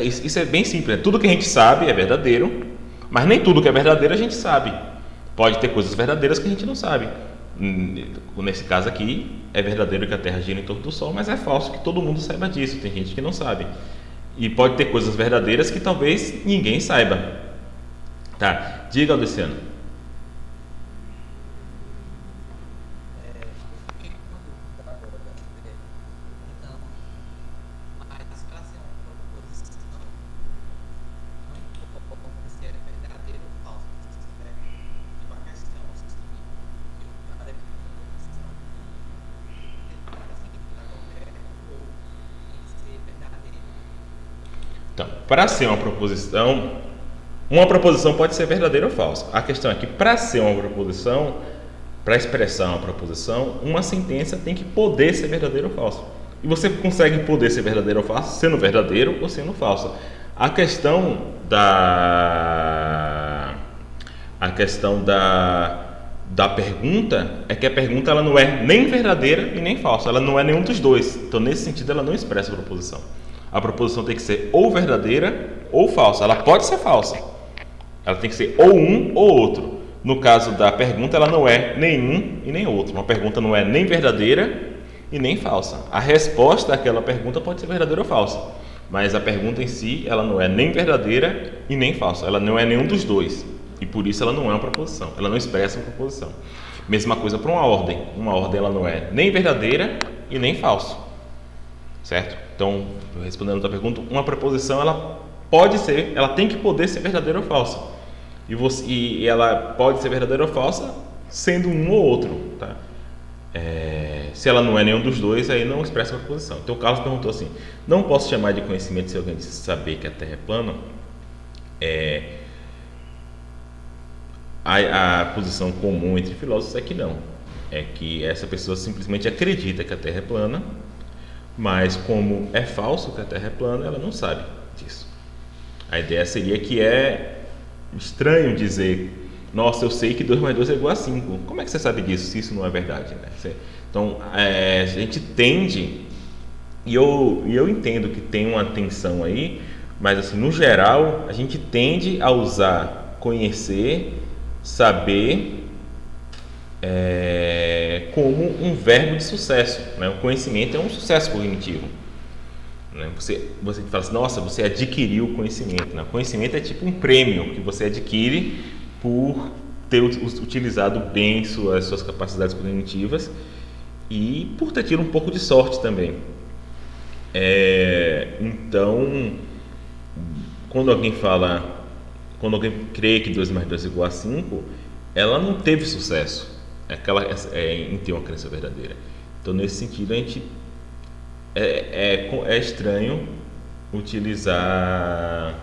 Isso é bem simples, né? Tudo que a gente sabe é verdadeiro, mas nem tudo que é verdadeiro a gente sabe. Pode ter coisas verdadeiras que a gente não sabe. Nesse caso aqui, é verdadeiro que a Terra gira em torno do Sol, mas é falso que todo mundo saiba disso. Tem gente que não sabe. E pode ter coisas verdadeiras que talvez ninguém saiba. Tá? Diga, Luciano. Então, para ser uma proposição pode ser verdadeira ou falsa. A questão é que para ser uma proposição, para expressar uma proposição, uma sentença tem que poder ser verdadeira ou falsa. E você consegue poder ser verdadeiro ou falso sendo verdadeiro ou sendo falso. A questão da pergunta é que a pergunta ela não é nem verdadeira e nem falsa. Ela não é nenhum dos dois. Então, nesse sentido, ela não expressa a proposição. A proposição tem que ser ou verdadeira ou falsa. Ela pode ser falsa. Ela tem que ser ou um ou outro. No caso da pergunta, ela não é nenhum e nem outro. Uma pergunta não é nem verdadeira e nem falsa. A resposta àquela pergunta pode ser verdadeira ou falsa, mas a pergunta em si, ela não é nem verdadeira e nem falsa. Ela não é nenhum dos dois. E por isso ela não é uma proposição. Ela não expressa uma proposição. Mesma coisa para uma ordem. Uma ordem ela não é nem verdadeira e nem falsa. Certo? Então, respondendo a tua pergunta, uma proposição ela tem que poder ser verdadeira ou falsa. E ela pode ser verdadeira ou falsa sendo um ou outro, tá? Se ela não é nenhum dos dois, aí não expressa a proposição. Então o Carlos perguntou assim: não posso chamar de conhecimento se alguém saber que a Terra é plana? A posição comum entre filósofos é que não. É que essa pessoa simplesmente acredita que a Terra é plana, mas como é falso que a Terra é plana, ela não sabe disso. A ideia seria que é estranho dizer: nossa, eu sei que 2 mais 2 é igual a 5. Como é que você sabe disso, se isso não é verdade, né? Então, a gente tende, e eu entendo que tem uma tensão aí, mas assim, no geral, a gente tende a usar conhecer, saber, como um verbo de sucesso, né? O conhecimento é um sucesso cognitivo, né? Você fala assim: nossa, você adquiriu o conhecimento, né? O conhecimento é tipo um prêmio que você adquire por ter utilizado bem suas capacidades cognitivas e por ter tido um pouco de sorte também. Então, quando alguém crê que 2 mais 2 é igual a 5, ela não teve sucesso em ter uma crença verdadeira. Então, nesse sentido, a gente é estranho utilizar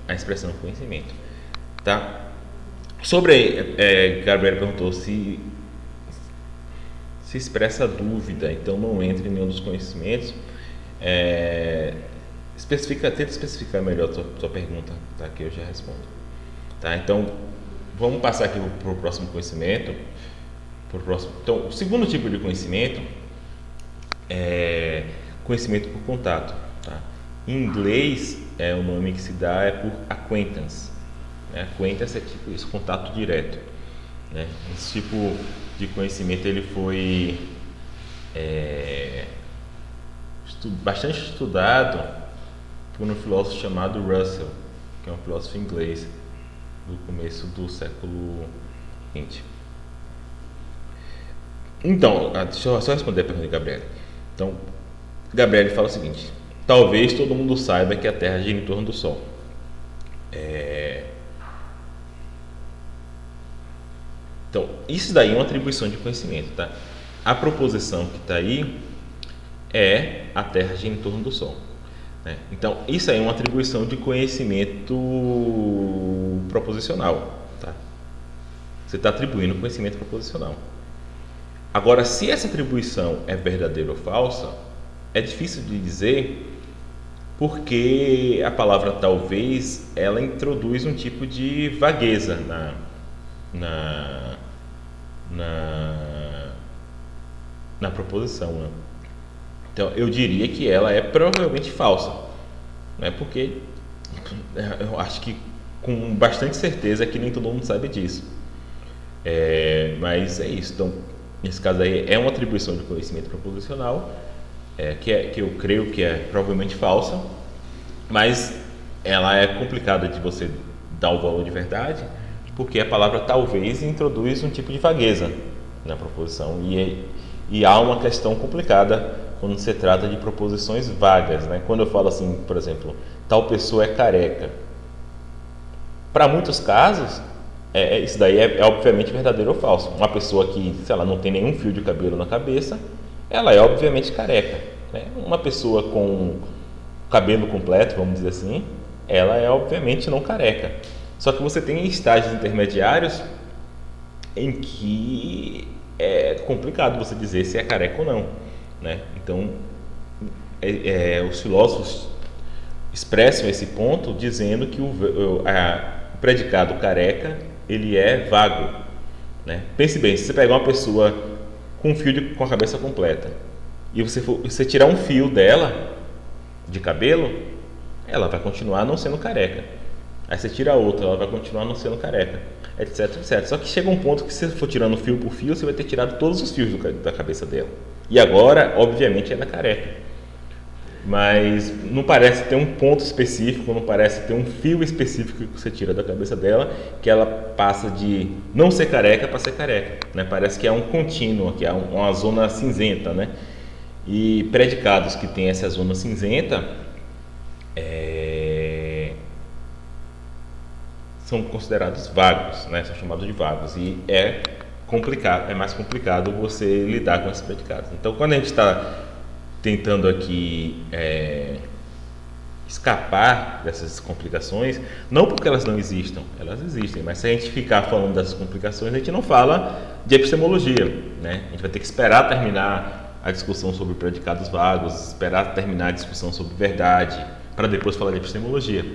a expressão conhecimento, tá? Sobre Gabriel perguntou se expressa dúvida, então não entre em nenhum dos conhecimentos. Tenta especificar melhor a sua pergunta, tá? Que eu já respondo, tá? Então vamos passar aqui para o próximo conhecimento. Então, o segundo tipo de conhecimento é conhecimento por contato, tá? Em inglês, o nome que se dá é por acquaintance, né? Acquaintance é tipo isso, contato direto, né? Esse tipo de conhecimento ele foi bastante estudado por um filósofo chamado Russell, que é um filósofo inglês do começo do século XX. Então, deixa eu só responder a pergunta de Gabriel. Então, Gabriel fala o seguinte: talvez todo mundo saiba que a Terra gira em torno do Sol. Então, isso daí é uma atribuição de conhecimento, tá? A proposição que está aí é a Terra gira em torno do Sol, né? Então, isso aí é uma atribuição de conhecimento proposicional, tá? Você está atribuindo conhecimento proposicional. Agora, se essa atribuição é verdadeira ou falsa, é difícil de dizer, porque a palavra talvez ela introduz um tipo de vagueza na proposição, né? Então eu diria que ela é provavelmente falsa, né? Porque eu acho que com bastante certeza que nem todo mundo sabe disso, mas é isso. Então, nesse caso aí é uma atribuição de conhecimento proposicional, que eu creio que é provavelmente falsa, mas ela é complicada de você dar o valor de verdade, porque a palavra talvez introduz um tipo de vagueza na proposição, e há uma questão complicada quando se trata de proposições vagas, né? Quando eu falo assim, por exemplo, tal pessoa é careca, para muitos casos isso daí é obviamente verdadeiro ou falso. Uma pessoa que, sei lá, não tem nenhum fio de cabelo na cabeça, ela é obviamente careca, né? Uma pessoa com cabelo completo, vamos dizer assim, ela é obviamente não careca. Só que você tem estágios intermediários em que é complicado você dizer se é careca ou não, né? Então, os filósofos expressam esse ponto dizendo que o predicado careca ele é vago, né? Pense bem, se você pegar uma pessoa com um fio com a cabeça completa e você tirar um fio dela de cabelo, ela vai continuar não sendo careca. Aí você tira outra, ela vai continuar não sendo careca, etc, etc. Só que chega um ponto que se você for tirando fio por fio, você vai ter tirado todos os fios da cabeça dela. E agora, obviamente, ela é careca. Mas não parece ter um ponto específico, não parece ter um fio específico que você tira da cabeça dela, que ela passa de não ser careca para ser careca, né? Parece que é um contínuo, que é uma zona cinzenta, né? E predicados que tem essa zona cinzenta são considerados vagos, né? São chamados de vagos, e é mais complicado você lidar com esses predicados. Então, quando a gente está tentando aqui escapar dessas complicações, não porque elas não existam, elas existem, mas se a gente ficar falando dessas complicações, a gente não fala de epistemologia, né? A gente vai ter que esperar terminar a discussão sobre predicados vagos, esperar terminar a discussão sobre verdade, para depois falar de epistemologia.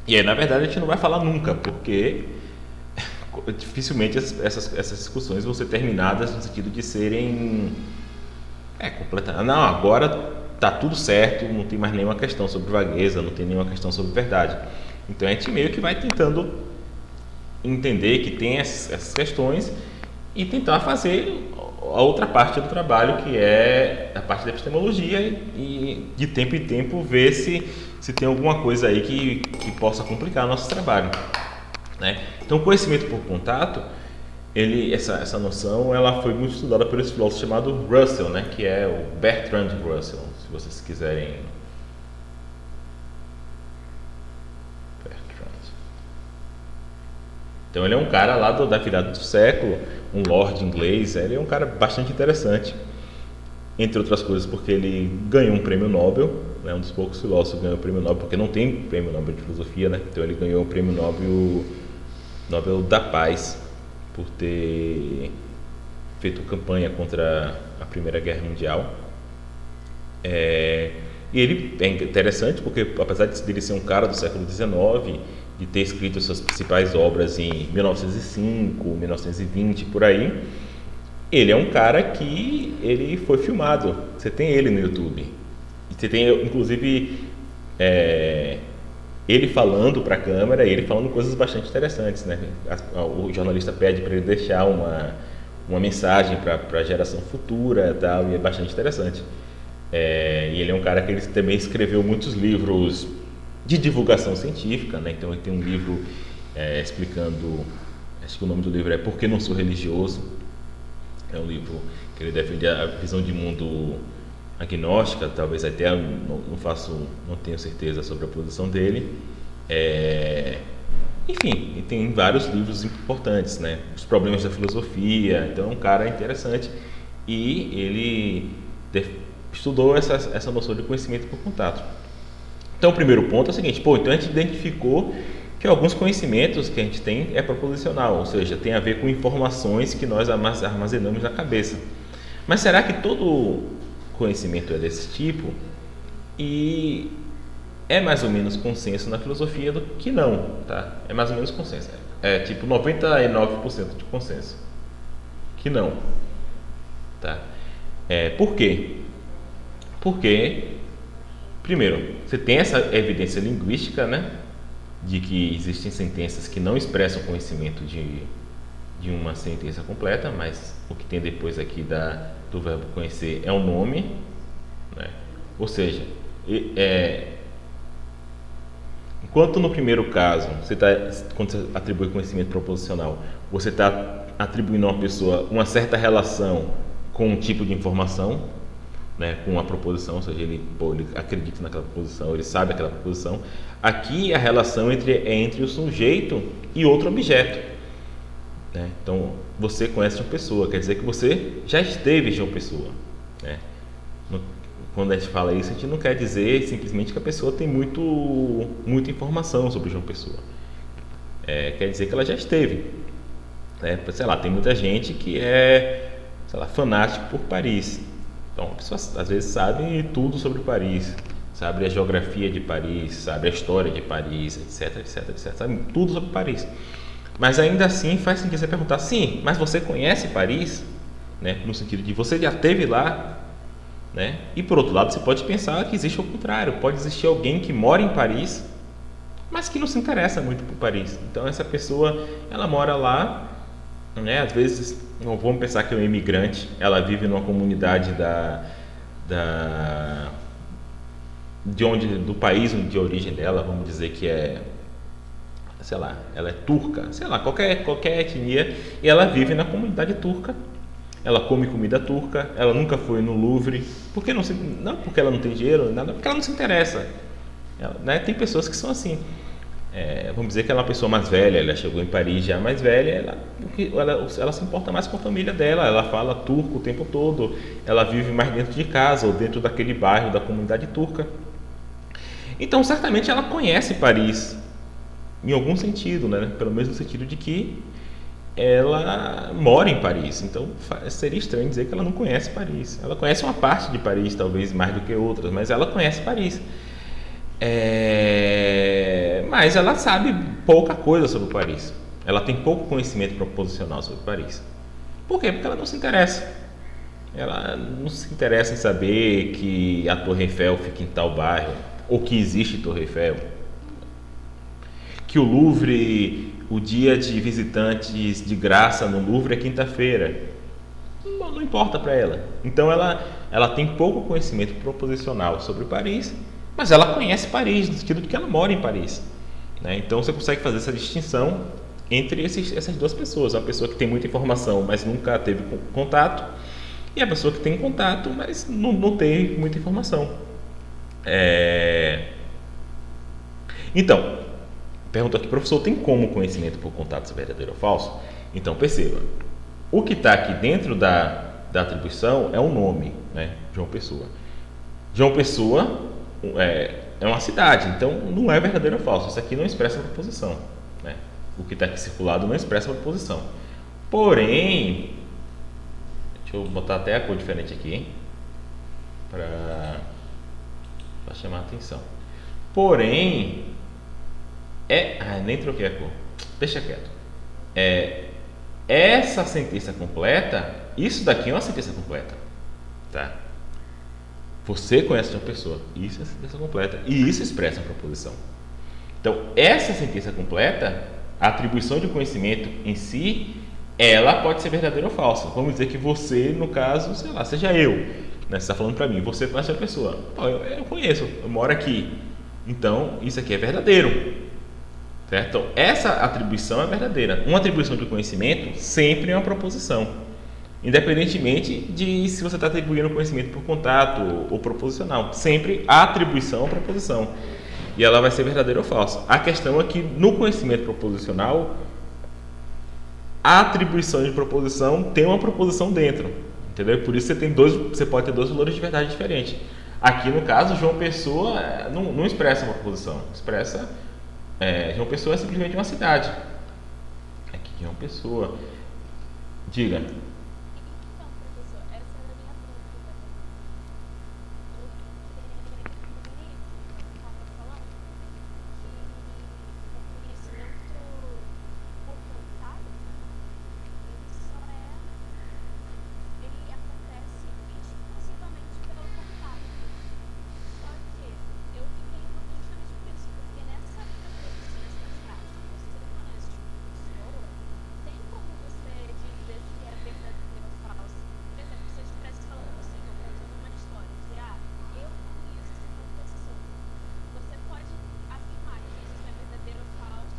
E aí, na verdade, a gente não vai falar nunca, porque dificilmente essas discussões vão ser terminadas no sentido de serem completamente. Não, agora está tudo certo, não tem mais nenhuma questão sobre vagueza, não tem nenhuma questão sobre verdade. Então a gente meio que vai tentando entender que tem essas questões e tentar fazer a outra parte do trabalho, que é a parte da epistemologia, e de tempo em tempo ver se tem alguma coisa aí que possa complicar nosso trabalho, né? Então, conhecimento por contato, essa noção ela foi muito estudada por esse filósofo chamado Russell, né? Que é o Bertrand Russell, se vocês quiserem. Bertrand. Então ele é um cara lá da virada do século, um lord inglês, ele é um cara bastante interessante, entre outras coisas porque ele ganhou um prêmio Nobel, né, um dos poucos filósofos que ganhou o prêmio Nobel, porque não tem prêmio Nobel de filosofia, né? Então ele ganhou o prêmio Nobel da Paz por ter feito campanha contra a Primeira Guerra Mundial. E ele é interessante porque, apesar de ele ser um cara do século XIX, de ter escrito suas principais obras em 1905, 1920, por aí, ele é um cara que ele foi filmado. Você tem ele no YouTube. E você tem, inclusive, ele falando para a câmera, ele falando coisas bastante interessantes, né? O jornalista pede para ele deixar uma mensagem para a geração futura, tal, e é bastante interessante. E ele é um cara que ele também escreveu muitos livros de divulgação científica, né? Então ele tem um livro explicando, acho que o nome do livro é Por que Não Sou Religioso. É um livro que ele defende a visão de mundo agnóstica, talvez até não tenho certeza sobre a posição dele. Enfim, e tem vários livros importantes, né? Os problemas da filosofia. Então é um cara interessante e ele estudou essa noção de conhecimento por contato. Então o primeiro ponto é o seguinte: então a gente identificou que alguns conhecimentos que a gente tem é proposicional, ou seja, tem a ver com informações que nós armazenamos na cabeça. Mas será que todo conhecimento é desse tipo? E é mais ou menos consenso na filosofia do que não, tá? É mais ou menos consenso. É tipo 99% de consenso que não, tá? Por quê? Porque, primeiro, você tem essa evidência linguística, né? De que existem sentenças que não expressam o conhecimento de uma sentença completa, mas o que tem depois aqui do verbo conhecer é um nome, né? Ou seja, enquanto no primeiro caso, quando você atribui conhecimento proposicional, você está atribuindo a uma pessoa uma certa relação com um tipo de informação, né, com a proposição, ou seja, ele acredita naquela proposição, ele sabe aquela proposição. Aqui a relação é entre o sujeito e outro objeto, né? Então, você conhece uma pessoa, quer dizer que você já esteve em uma pessoa, né? Quando a gente fala isso, a gente não quer dizer simplesmente que a pessoa tem muita informação sobre João Pessoa. Quer dizer que ela já esteve, né? Sei lá, tem muita gente que é, sei lá, fanático por Paris. Então, a pessoa às vezes sabe tudo sobre Paris, sabe a geografia de Paris, sabe a história de Paris, etc, etc, etc, sabe tudo sobre Paris. Mas ainda assim faz sentido você perguntar: sim, mas você conhece Paris? Né? No sentido de você já esteve lá, né? E por outro lado, você pode pensar que existe o contrário, pode existir alguém que mora em Paris, mas que não se interessa muito por Paris. Então essa pessoa, ela mora lá, né? Às vezes, não vamos pensar que é um imigrante, ela vive numa comunidade do país de origem dela, vamos dizer que sei lá, ela é turca, sei lá, qualquer etnia, e ela vive na comunidade turca. Ela come comida turca, ela nunca foi no Louvre, não porque ela não tem dinheiro, nada, porque ela não se interessa. Né? Tem pessoas que são assim. Vamos dizer que ela é uma pessoa mais velha, ela chegou em Paris já mais velha, ela se importa mais com a família dela, ela fala turco o tempo todo, ela vive mais dentro de casa ou dentro daquele bairro da comunidade turca. Então, certamente ela conhece Paris, em algum sentido, né? Pelo menos no sentido de que ela mora em Paris. Então, seria estranho dizer que ela não conhece Paris. Ela conhece uma parte de Paris, talvez mais do que outras, mas ela conhece Paris. Mas ela sabe pouca coisa sobre Paris. Ela tem pouco conhecimento proposicional sobre Paris. Por quê? Porque ela não se interessa. Ela não se interessa em saber que a Torre Eiffel fica em tal bairro, ou que existe Torre Eiffel, que o Louvre, o dia de visitantes de graça no Louvre é quinta-feira. Não importa para ela. Então ela tem pouco conhecimento proposicional sobre Paris, mas ela conhece Paris, no sentido de que ela mora em Paris, né? Então você consegue fazer essa distinção entre essas duas pessoas: a pessoa que tem muita informação, mas nunca teve contato, e a pessoa que tem contato, mas não tem muita informação. Então, Pergunta aqui, professor, tem como o conhecimento por contato ser verdadeiro ou falso? Então, perceba, o que está aqui dentro da atribuição é um nome, né? João Pessoa. João Pessoa é uma cidade, então não é verdadeiro ou falso. Isso aqui não expressa a proposição, né? O que está aqui circulado não expressa a proposição. Porém, deixa eu botar até a cor diferente aqui, hein? Para chamar a atenção. Porém, nem troquei a cor. Deixa quieto. Essa sentença completa, isso daqui é uma sentença completa, tá? Você conhece uma pessoa, isso é sentença completa e isso expressa a proposição. Então, essa sentença completa, a atribuição de conhecimento em si, ela pode ser verdadeira ou falsa. Vamos dizer que você, no caso, sei lá, seja eu, né? Você está falando para mim, você conhece a pessoa. Pô, eu conheço, eu moro aqui. Então, isso aqui é verdadeiro. Certo? Então, essa atribuição é verdadeira. Uma atribuição de conhecimento sempre é uma proposição. Independentemente de se você está atribuindo conhecimento por contato ou proposicional. Sempre a atribuição é uma proposição. E ela vai ser verdadeira ou falsa. A questão é que no conhecimento proposicional, a atribuição de proposição tem uma proposição dentro. Entendeu? Por isso você pode ter dois valores de verdade diferentes. Aqui no caso, João Pessoa não expressa uma proposição. João Pessoa é simplesmente uma cidade. Aqui João Pessoa. Diga. Então, professor, essa era a minha dúvida. Eu estava falando que o conhecimento por contato, ele acontece exclusivamente pelo contato. Só que eu fiquei uma dúvida justamente por isso, porque nessa proposição, nessa frase, você conhece uma pessoa, tem como você dizer se é verdadeiro ou falso? Por exemplo, se eu estivesse falando assim, eu contando uma história, dizer, eu conheço essa pessoa. Você pode afirmar que isso é verdadeiro ou falso,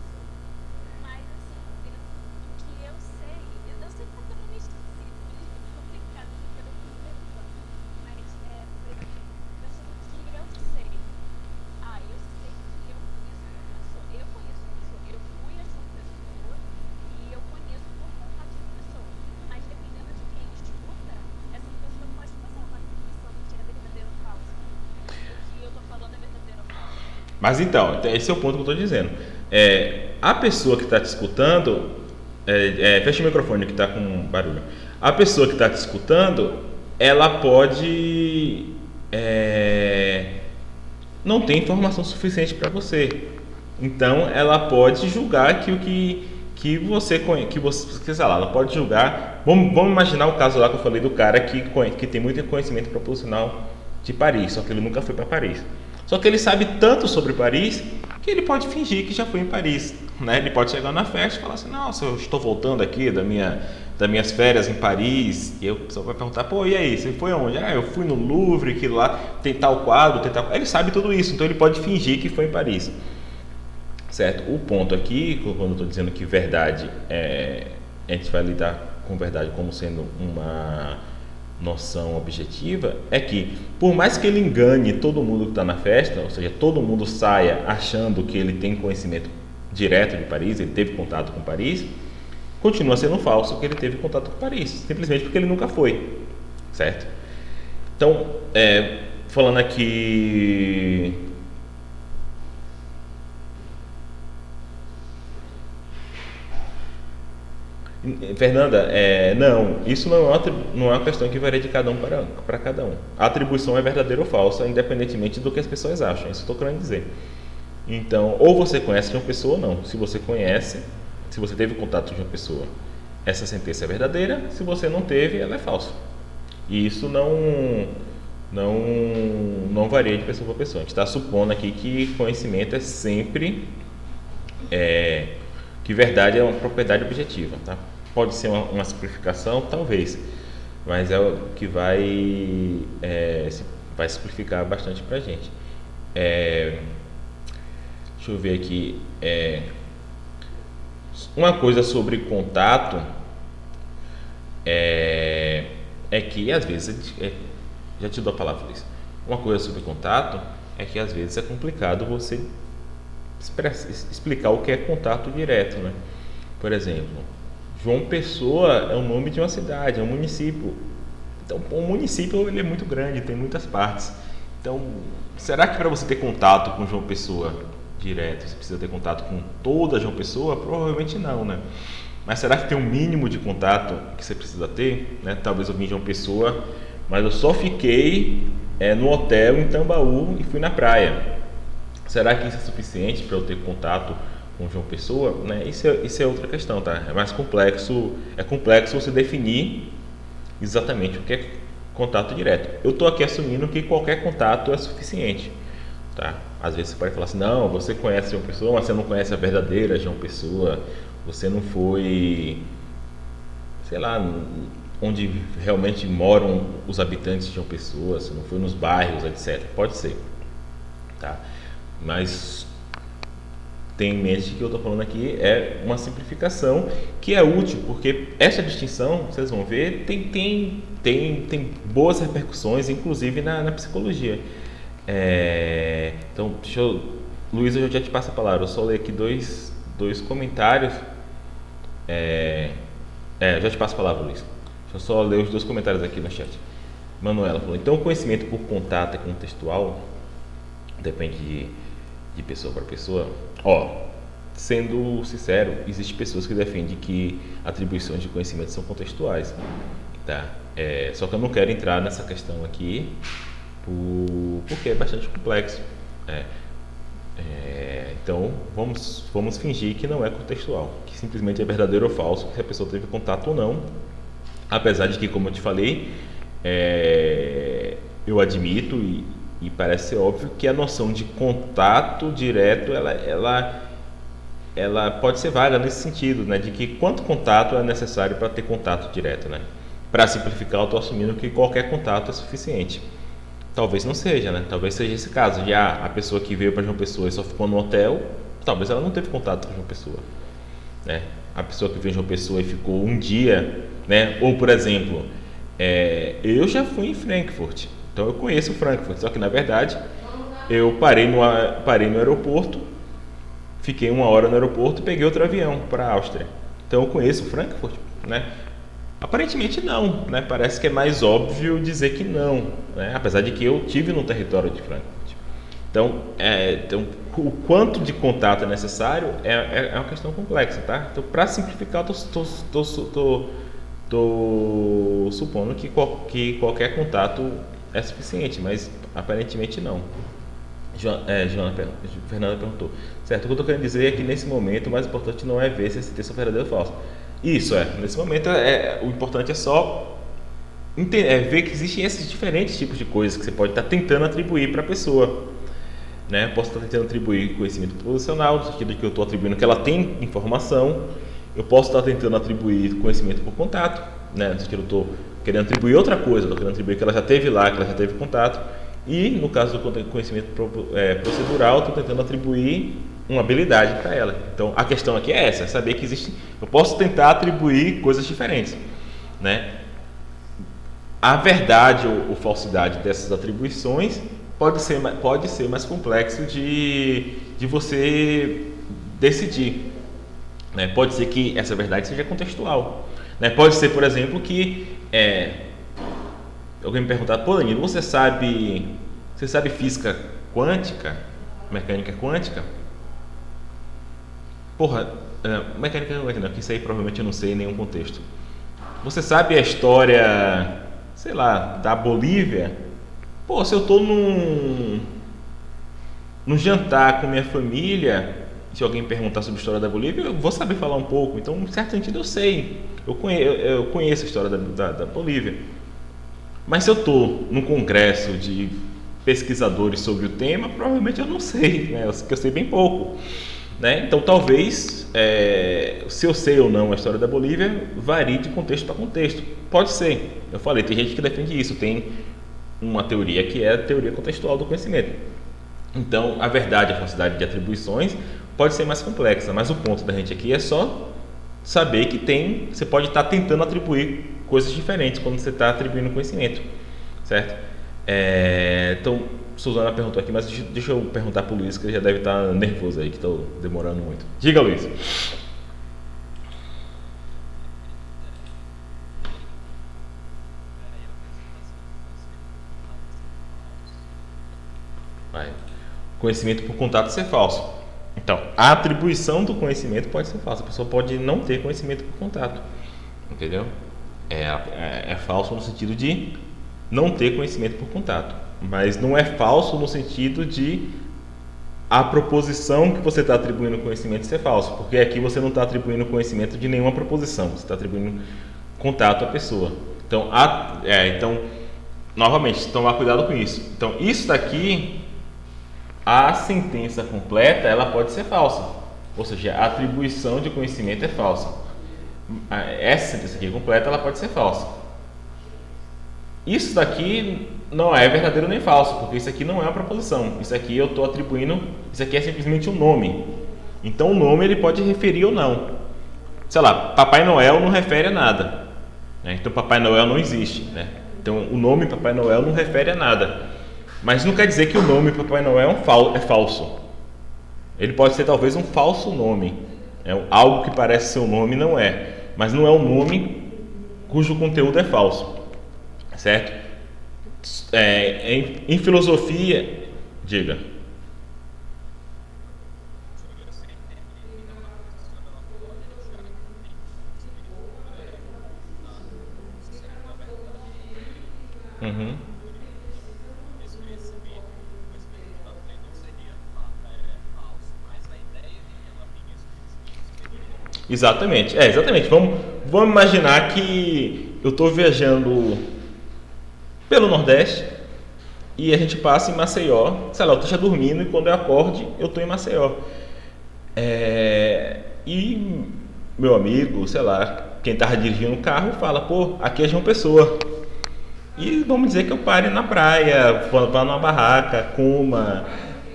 mas assim, dentro do que eu sei que está sendo meio esquisito, complicado, porque eu não estou perguntando, mas por exemplo, dentro do que eu sei, eu sei que eu conheço uma pessoa, eu fui essa pessoa e eu conheço por contato de pessoa, mas dependendo de quem escuta, essa pessoa pode fazer uma definição do que é verdadeiro ou falso. O que eu estou falando é verdadeiro ou falso. Mas então, esse é o ponto que eu estou dizendo. A pessoa que está te escutando, fecha o microfone que está com barulho. A pessoa que está te escutando, ela pode não ter informação suficiente para você. Então, ela pode julgar que você sei lá, ela pode julgar. Vamos imaginar o caso lá que eu falei do cara que tem muito conhecimento proposicional de Paris, só que ele nunca foi para Paris. Só que ele sabe tanto sobre Paris que ele pode fingir que já foi em Paris, né? Ele pode chegar na festa e falar assim, nossa, eu estou voltando aqui das minhas férias em Paris, e o pessoal vai perguntar, pô, e aí, você foi aonde? Eu fui no Louvre, que lá tem tal quadro, ele sabe tudo isso, então ele pode fingir que foi em Paris. Certo? O ponto aqui, quando eu estou dizendo que verdade, a gente vai lidar com verdade como sendo uma noção objetiva, é que por mais que ele engane todo mundo que está na festa, ou seja, todo mundo saia achando que ele tem conhecimento direto de Paris, ele teve contato com Paris, continua sendo falso que ele teve contato com Paris, simplesmente porque ele nunca foi, certo? Então, falando aqui... Fernanda, não, isso não é uma questão que varia de cada um para cada um. A atribuição é verdadeira ou falsa, independentemente do que as pessoas acham, isso estou querendo dizer. Então, ou você conhece de uma pessoa ou não. Se você conhece, se você teve contato de uma pessoa, essa sentença é verdadeira. Se você não teve, ela é falsa. E isso não varia de pessoa para pessoa. A gente está supondo aqui que conhecimento é sempre... que verdade é uma propriedade objetiva, tá? Pode ser uma simplificação, talvez, mas é o que vai simplificar bastante para a gente. Deixa eu ver aqui. Uma coisa sobre contato é que às vezes, já te dou a palavra, Feliz. Uma coisa sobre contato é que às vezes é complicado você explicar o que é contato direto, né? Por exemplo, João Pessoa é o nome de uma cidade, é um município. Então, o município ele é muito grande, tem muitas partes. Então, será que para você ter contato com João Pessoa direto, você precisa ter contato com toda João Pessoa? Provavelmente não, né? Mas será que tem um mínimo de contato que você precisa ter? Né? Talvez eu vim de João Pessoa, mas eu só fiquei no hotel em Tambaú e fui na praia. Será que isso é suficiente para eu ter contato com João Pessoa? Né? Isso é outra questão, tá? É mais complexo, é complexo você definir exatamente o que é contato direto. Eu estou aqui assumindo que qualquer contato é suficiente, tá? Às vezes você pode falar assim, não, você conhece João Pessoa, mas você não conhece a verdadeira João Pessoa, você não foi, sei lá, onde realmente moram os habitantes de João Pessoa, você não foi nos bairros, etc. Pode ser, tá? Mas tenha em mente que eu estou falando aqui é uma simplificação que é útil, porque essa distinção, vocês vão ver, tem boas repercussões, inclusive na psicologia. Então, Luísa, eu já te passo a palavra, eu só ler aqui dois comentários. Já te passo a palavra, Luísa. Deixa eu só ler os dois comentários aqui no chat. Manuela falou, então o conhecimento por contato é contextual? Depende de pessoa para pessoa. Sendo sincero, existem pessoas que defendem que atribuições de conhecimento são contextuais, tá? Só que eu não quero entrar nessa questão aqui porque é bastante complexo. Então vamos fingir que não é contextual, que simplesmente é verdadeiro ou falso, se a pessoa teve contato ou não. Apesar de que, como eu te falei, eu admito e parece ser óbvio que a noção de contato direto ela pode ser vaga nesse sentido, né? De que quanto contato é necessário para ter contato direto, né? Para simplificar, eu estou assumindo que qualquer contato é suficiente. Talvez não seja, né? Talvez seja esse caso de a pessoa que veio para João Pessoa e só ficou no hotel, talvez ela não teve contato com João Pessoa, né? A pessoa que veio em João Pessoa e ficou um dia, né? Ou, por exemplo, eu já fui em Frankfurt, então eu conheço Frankfurt, só que na verdade eu parei no aeroporto, fiquei 1 hora no aeroporto e peguei outro avião para a Áustria. Então eu conheço Frankfurt, né? Aparentemente não, né? Parece que é mais óbvio dizer que não, né? Apesar de que eu tive no território de Frankfurt. Então, o quanto de contato é necessário é uma questão complexa, tá? Então, para simplificar, estou supondo que qualquer contato é suficiente, mas aparentemente não. Fernanda perguntou. Certo, o que eu estou querendo dizer é que nesse momento o mais importante não é ver se esse texto é verdadeiro ou falso. Isso nesse momento o importante é só ver que existem esses diferentes tipos de coisas que você pode estar tentando atribuir para a pessoa, né? Posso estar tentando atribuir conhecimento posicional, no sentido de que eu estou atribuindo que ela tem informação. Eu posso estar tentando atribuir conhecimento por contato, né? No sentido que eu estou querendo atribuir outra coisa, estou querendo atribuir que ela já teve lá, que ela já teve contato. E no caso do conhecimento procedural, estou tentando atribuir uma habilidade para ela. Então a questão aqui é essa, é saber que existe. Eu posso tentar atribuir coisas diferentes, né? A verdade ou falsidade dessas atribuições pode ser mais complexo de você decidir, né? Pode ser que essa verdade seja contextual, né? Pode ser, por exemplo, que alguém me perguntar, pô, Danilo, você sabe física quântica, mecânica quântica? Porra, mecânica quântica não, que isso aí provavelmente eu não sei em nenhum contexto. Você sabe a história, sei lá, da Bolívia? Pô, se eu tô num jantar com minha família, se alguém perguntar sobre a história da Bolívia, eu vou saber falar um pouco. Então, em certo sentido, eu sei. Eu conheço a história da Bolívia. Mas se eu estou num congresso de pesquisadores sobre o tema, provavelmente eu não sei, né? Eu sei bem pouco, né? Então talvez, se eu sei ou não a história da Bolívia, varie de contexto para contexto. Pode ser. Eu falei, tem gente que defende isso. Tem uma teoria que é a teoria contextual do conhecimento. Então a verdade, a falsidade de atribuições pode ser mais complexa, mas o ponto da gente aqui é só saber que você pode estar tentando atribuir coisas diferentes quando você está atribuindo conhecimento, certo? Então, Suzana perguntou aqui, mas deixa eu perguntar pro Luiz, que ele já deve estar nervoso aí, que estou demorando muito. Diga, Luiz. Vai. Conhecimento por contato ser falso. Então, a atribuição do conhecimento pode ser falsa. A pessoa pode não ter conhecimento por contato. Entendeu? É falso no sentido de não ter conhecimento por contato. Mas não é falso no sentido de a proposição que você está atribuindo conhecimento ser falso. Porque aqui você não está atribuindo conhecimento de nenhuma proposição. Você está atribuindo contato à pessoa. Então, novamente, tomar cuidado com isso. Então, isso daqui, a sentença completa, ela pode ser falsa. Ou seja, a atribuição de conhecimento é falsa. Essa sentença aqui completa, ela pode ser falsa. Isso daqui não é verdadeiro nem falso, porque isso aqui não é uma proposição. Isso aqui eu estou atribuindo, isso aqui é simplesmente um nome. Então o nome ele pode referir ou não. Sei lá, Papai Noel não refere a nada, né? Então Papai Noel não existe, né? Então o nome Papai Noel não refere a nada. Mas não quer dizer que o nome Papai Noel é falso. Ele pode ser talvez um falso nome. Algo que parece ser um nome não é. Mas não é um nome cujo conteúdo é falso. Certo? Em filosofia, diga. Uhum. Exatamente, exatamente. Vamos imaginar que eu estou viajando pelo Nordeste e a gente passa em Maceió. Sei lá, eu estou já dormindo e quando eu acorde eu estou em Maceió. E meu amigo, sei lá, quem estava dirigindo o carro fala, pô, aqui é João Pessoa. E vamos dizer que eu pare na praia, vá numa barraca, coma,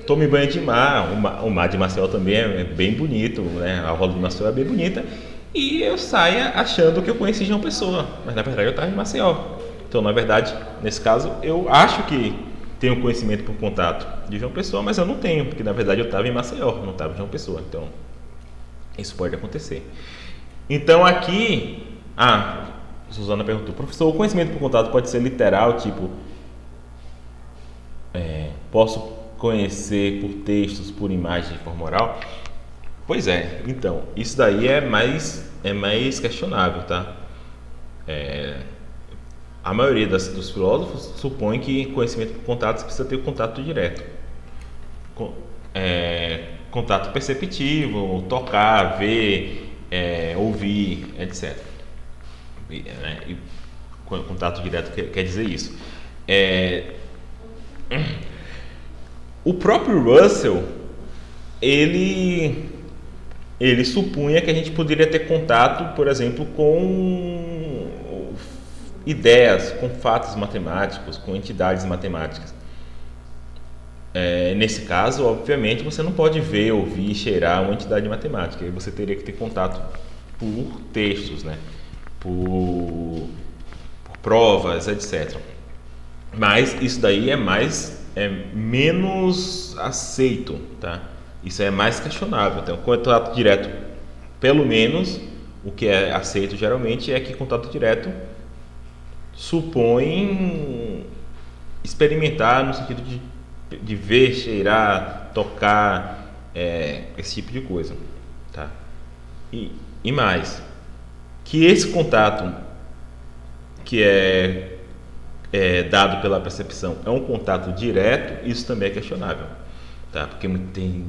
tome banho de mar. O mar de Maceió também é bem bonito, né? A roda de Maceió é bem bonita. E eu saia achando que eu conheci João Pessoa, mas na verdade eu estava em Maceió. Então, na verdade, nesse caso, eu acho que tenho conhecimento por contato de João Pessoa, mas eu não tenho, porque na verdade eu estava em Maceió, não estava em João Pessoa. Então, isso pode acontecer. Então, aqui... Suzana perguntou, professor, o conhecimento por contato pode ser literal, tipo... posso conhecer por textos, por imagem de forma oral? Pois é, então, isso daí é mais questionável, tá? A maioria dos filósofos supõe que conhecimento por contato precisa ter contato direto. Contato perceptivo, tocar, ver, ouvir, etc. E contato direto quer dizer isso. O próprio Russell, ele supunha que a gente poderia ter contato, por exemplo, com ideias, com fatos matemáticos, com entidades matemáticas. Nesse caso, obviamente, você não pode ver, ouvir, cheirar uma entidade matemática. Aí você teria que ter contato por textos, né? Por provas, etc. Mas isso daí é menos aceito, tá? Isso é mais questionável. Então, contato direto, pelo menos, o que é aceito geralmente é que contato direto supõe experimentar no sentido de ver, cheirar, tocar, esse tipo de coisa, tá? E mais, que esse contato que é dado pela percepção é um contato direto, isso também é questionável, tá? Porque tem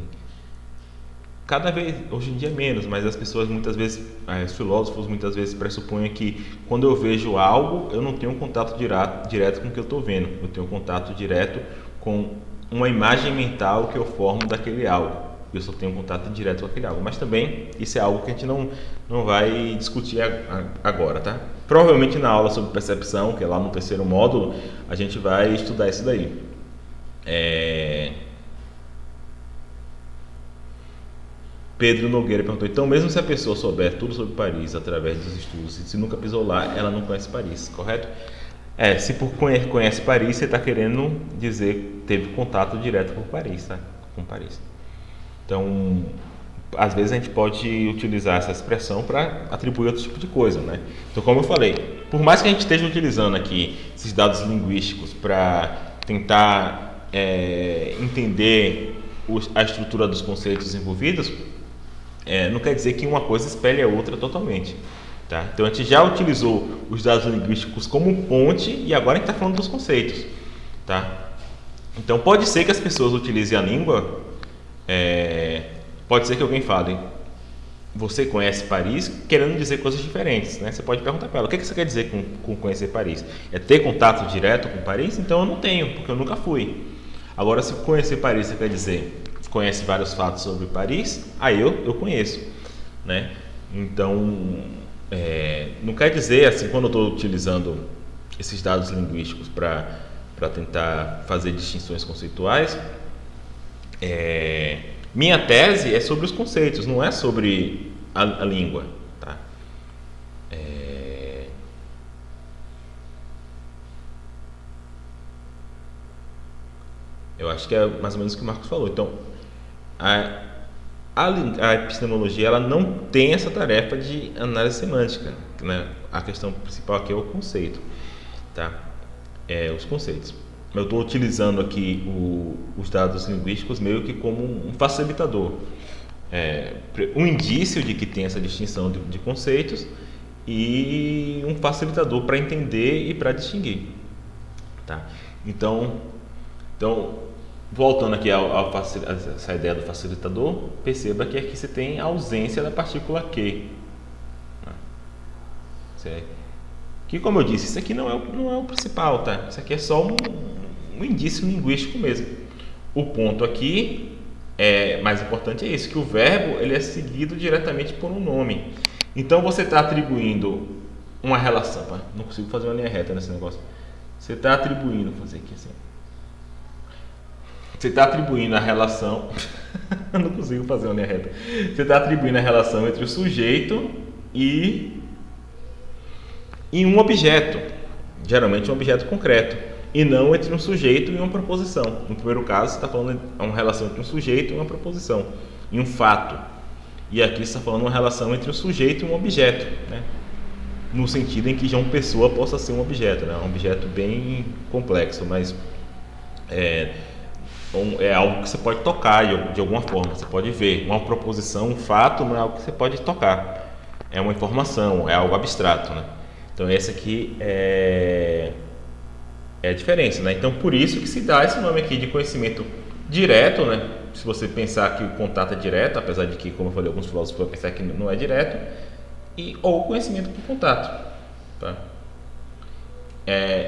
cada vez, hoje em dia menos, mas as pessoas muitas vezes, os filósofos muitas vezes pressupõem que quando eu vejo algo, eu não tenho um contato direto com o que eu estou vendo, eu tenho um contato direto com uma imagem mental que eu formo daquele algo. Eu só tenho um contato direto com aquele algo, mas também isso é algo que a gente não vai discutir agora, tá? Provavelmente na aula sobre percepção, que é lá no terceiro módulo, a gente vai estudar isso daí. Pedro Nogueira perguntou, então mesmo se a pessoa souber tudo sobre Paris através dos estudos, se nunca pisou lá, ela não conhece Paris, correto? Se por conhece Paris, você está querendo dizer que teve contato direto com Paris, tá? Com Paris. Então, às vezes a gente pode utilizar essa expressão para atribuir outro tipo de coisa, né? Então, como eu falei, por mais que a gente esteja utilizando aqui esses dados linguísticos para tentar entender a estrutura dos conceitos envolvidos, não quer dizer que uma coisa espelhe a outra totalmente. Tá? Então a gente já utilizou os dados linguísticos como ponte e agora a gente está falando dos conceitos. Tá? Então pode ser que as pessoas utilizem a língua, pode ser que alguém fale, você conhece Paris, querendo dizer coisas diferentes. Né? Você pode perguntar para ela, o que você quer dizer com conhecer Paris? É ter contato direto com Paris? Então eu não tenho, porque eu nunca fui. Agora, se conhecer Paris você quer dizer, conhece vários fatos sobre Paris, aí eu conheço. Né? Então, não quer dizer, assim, quando eu estou utilizando esses dados linguísticos para tentar fazer distinções conceituais, minha tese é sobre os conceitos, não é sobre a língua. Tá? Eu acho que é mais ou menos o que o Marcos falou. Então, a epistemologia ela não tem essa tarefa de análise semântica, né? A questão principal aqui é o conceito, tá? Os conceitos. Eu estou utilizando aqui os dados linguísticos meio que como um facilitador, um indício de que tem essa distinção de conceitos e um facilitador para entender e para distinguir, tá? Então voltando aqui a essa ideia do facilitador, perceba que aqui você tem a ausência da partícula que. Que, como eu disse, isso aqui não é o principal, tá? Isso aqui é só um indício linguístico mesmo. O ponto aqui mais importante é isso, que o verbo ele é seguido diretamente por um nome. Então você está atribuindo uma relação. Não consigo fazer uma linha reta nesse negócio. Você está atribuindo, vou fazer aqui assim. Você está atribuindo a relação. Não consigo fazer uma linha reta. Você está atribuindo a relação entre o sujeito e um objeto, geralmente um objeto concreto, e não entre um sujeito e uma proposição. No primeiro caso, você está falando de uma relação entre um sujeito e uma proposição, e um fato. E aqui você está falando de uma relação entre um sujeito e um objeto, né? No sentido em que João Pessoa possa ser um objeto, né? Um objeto bem complexo, mas é algo que você pode tocar de alguma forma, você pode ver. Uma proposição, um fato, não é algo que você pode tocar. É uma informação, é algo abstrato, né? Então, essa aqui é a diferença, né? Então, por isso que se dá esse nome aqui de conhecimento direto, né? Se você pensar que o contato é direto, apesar de que, como eu falei, alguns filósofos vão pensar que não é direto, ou conhecimento por contato, tá?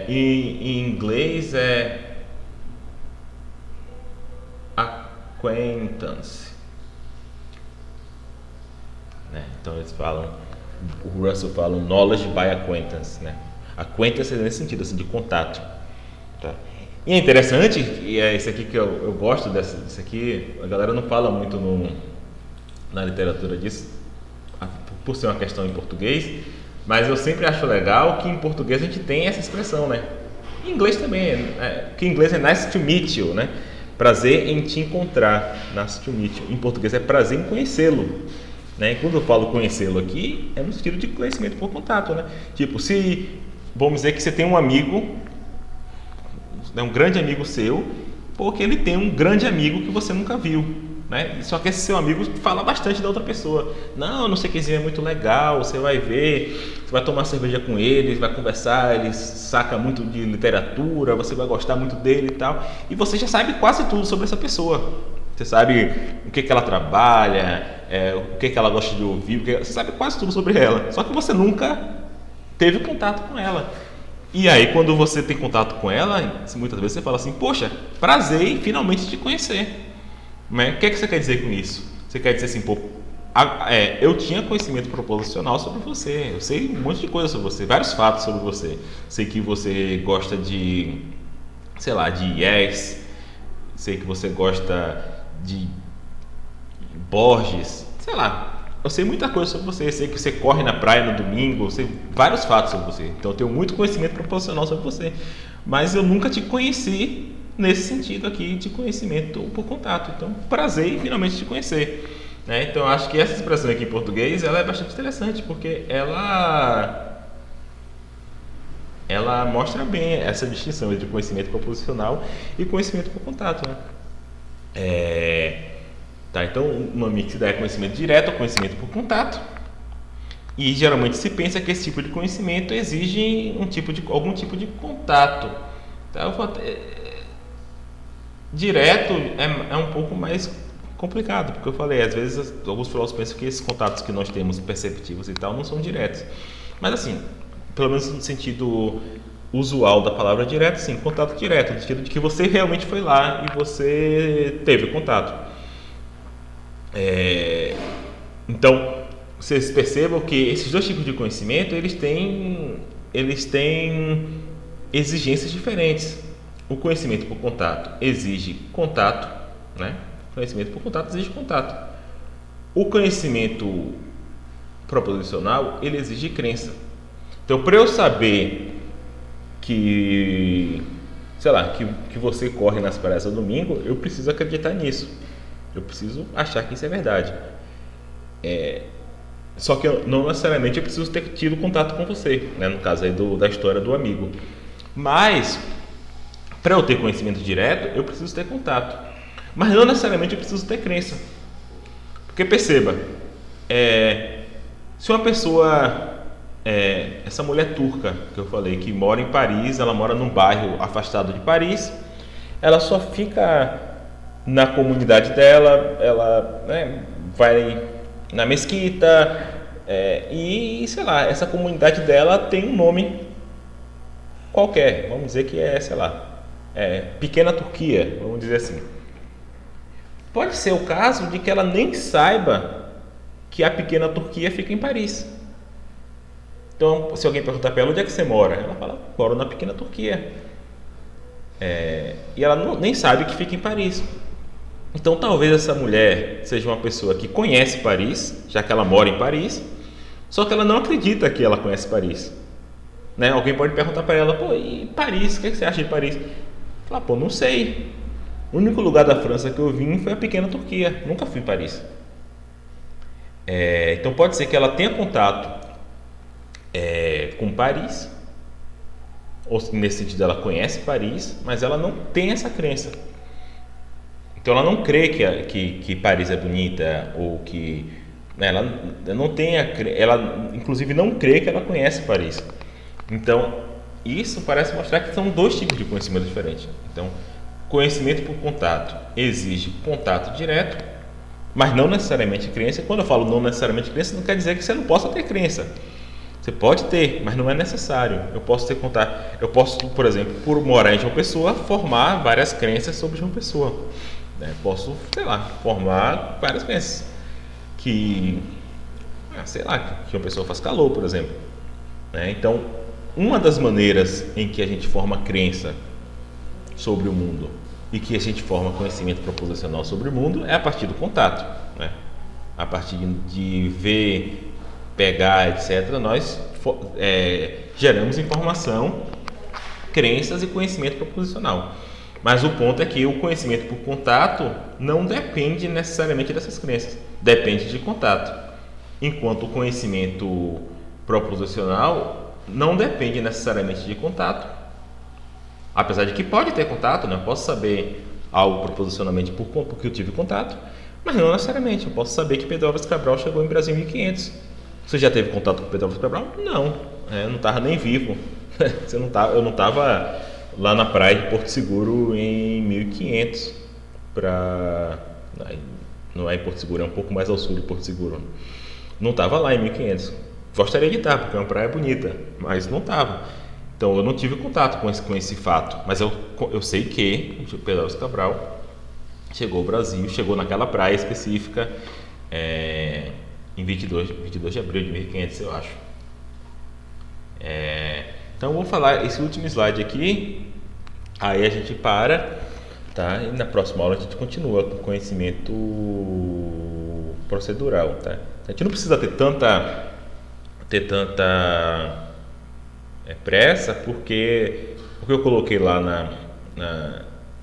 Em inglês é acquaintance, né? Então eles falam, o Russell fala knowledge by acquaintance, né? Acquaintance é nesse sentido, assim, de contato, tá? E é interessante, e é isso aqui que eu gosto disso aqui, a galera não fala muito na literatura disso, por ser uma questão em português, mas eu sempre acho legal que em português a gente tem essa expressão, né? Em inglês também, que em inglês é nice to meet you, né? Prazer em te encontrar, nice to meet you. Em português é prazer em conhecê-lo, né? E quando eu falo conhecê-lo aqui, é no sentido de conhecimento por contato, né? Tipo, vamos dizer que você tem um amigo, um grande amigo seu, porque ele tem um grande amigo que você nunca viu, né? Só que esse seu amigo fala bastante da outra pessoa. Não sei o que é muito legal, você vai ver, você vai tomar cerveja com ele, vai conversar, ele saca muito de literatura, você vai gostar muito dele e tal. E você já sabe quase tudo sobre essa pessoa. Você sabe o que ela trabalha, o que ela gosta de ouvir, você sabe quase tudo sobre ela. Só que você nunca teve contato com ela. E aí, quando você tem contato com ela, muitas vezes você fala assim, poxa, prazer em finalmente te conhecer. Mas o que você quer dizer com isso? Você quer dizer assim, eu tinha conhecimento proposicional sobre você, eu sei um monte de coisa sobre você, vários fatos sobre você. Sei que você gosta de, sei lá, de Yes, sei que você gosta de Borges, sei lá, eu sei muita coisa sobre você, eu sei que você corre na praia no domingo, eu sei vários fatos sobre você, então eu tenho muito conhecimento proporcional sobre você, mas eu nunca te conheci nesse sentido aqui de conhecimento por contato, então prazer em finalmente te conhecer, né? Então eu acho que essa expressão aqui em português ela é bastante interessante, porque ela mostra bem essa distinção entre conhecimento proposicional e conhecimento por contato, né? Tá, então uma mixidão é conhecimento direto ou conhecimento por contato, e geralmente se pensa que esse tipo de conhecimento exige algum tipo de contato, tá? Direto é um pouco mais complicado, porque eu falei, às vezes alguns filósofos pensam que esses contatos que nós temos perceptivos e tal não são diretos, mas assim, pelo menos no sentido usual da palavra direto, sim, contato direto, no sentido de que você realmente foi lá e você teve contato. Então, vocês percebam que esses dois tipos de conhecimento eles têm exigências diferentes. O conhecimento por contato exige contato, né? O conhecimento por contato exige contato. O conhecimento proposicional ele exige crença. Então, para eu saber que, sei lá, que você corre nas praias no domingo, eu preciso acreditar nisso. Eu preciso achar que isso é verdade. Só que não necessariamente eu preciso ter tido contato com você, né? No caso aí da história do amigo. Mas, para eu ter conhecimento direto, eu preciso ter contato. Mas não necessariamente eu preciso ter crença. Porque perceba, se uma pessoa, essa mulher turca que eu falei, que mora em Paris, ela mora num bairro afastado de Paris, ela só fica na comunidade dela, ela, né, vai na mesquita, e sei lá, essa comunidade dela tem um nome qualquer, vamos dizer que sei lá, Pequena Turquia, vamos dizer assim. Pode ser o caso de que ela nem saiba que a Pequena Turquia fica em Paris. Então, se alguém perguntar para ela onde é que você mora, ela fala, moro na Pequena Turquia. E ela nem sabe que fica em Paris. Então, talvez essa mulher seja uma pessoa que conhece Paris, já que ela mora em Paris, só que ela não acredita que ela conhece Paris. Né? Alguém pode perguntar para ela, pô, e Paris? O que você acha de Paris? Fala, pô, não sei. O único lugar da França que eu vim foi a Pequena Turquia. Nunca fui em Paris. Então, pode ser que ela tenha contato com Paris, ou nesse sentido ela conhece Paris, mas ela não tem essa crença. Então ela não crê que Paris é bonita, ou que, né, ela não tem ela inclusive não crê que ela conhece Paris. Então isso parece mostrar que são dois tipos de conhecimento diferentes. Então conhecimento por contato exige contato direto, mas não necessariamente crença. E quando eu falo não necessariamente crença, não quer dizer que você não possa ter crença. Você pode ter, mas não é necessário. Eu posso ter contato. Eu posso, por exemplo, por morar em João Pessoa, formar várias crenças sobre João Pessoa. Posso, sei lá, formar várias crenças que, sei lá, que uma pessoa faz calor, por exemplo. Então, uma das maneiras em que a gente forma crença sobre o mundo e que a gente forma conhecimento proposicional sobre o mundo é a partir do contato, né? A partir de ver, pegar, etc., nós geramos informação, crenças e conhecimento proposicional. Mas o ponto é que o conhecimento por contato não depende necessariamente dessas crenças, depende de contato. Enquanto o conhecimento proposicional não depende necessariamente de contato, apesar de que pode ter contato, né? Eu posso saber algo proposicionalmente porque eu tive contato, mas não necessariamente. Eu posso saber que Pedro Álvares Cabral chegou em Brasil em 1500. Você já teve contato com Pedro Álvares Cabral? Não, eu não estava nem vivo. Eu não estava lá na praia de Porto Seguro em 1500. Não é em Porto Seguro, é um pouco mais ao sul de Porto Seguro. Não estava lá em 1500. Gostaria de estar, porque é uma praia bonita, mas não estava. Então eu não tive contato com esse fato. Mas eu sei que o Pedro Álvares Cabral chegou ao Brasil, chegou naquela praia específica em 22 de abril de 1500, eu acho. Então eu vou falar esse último slide aqui, aí a gente para, tá? E na próxima aula a gente continua com conhecimento procedural, tá? A gente não precisa ter tanta pressa, porque o que eu coloquei lá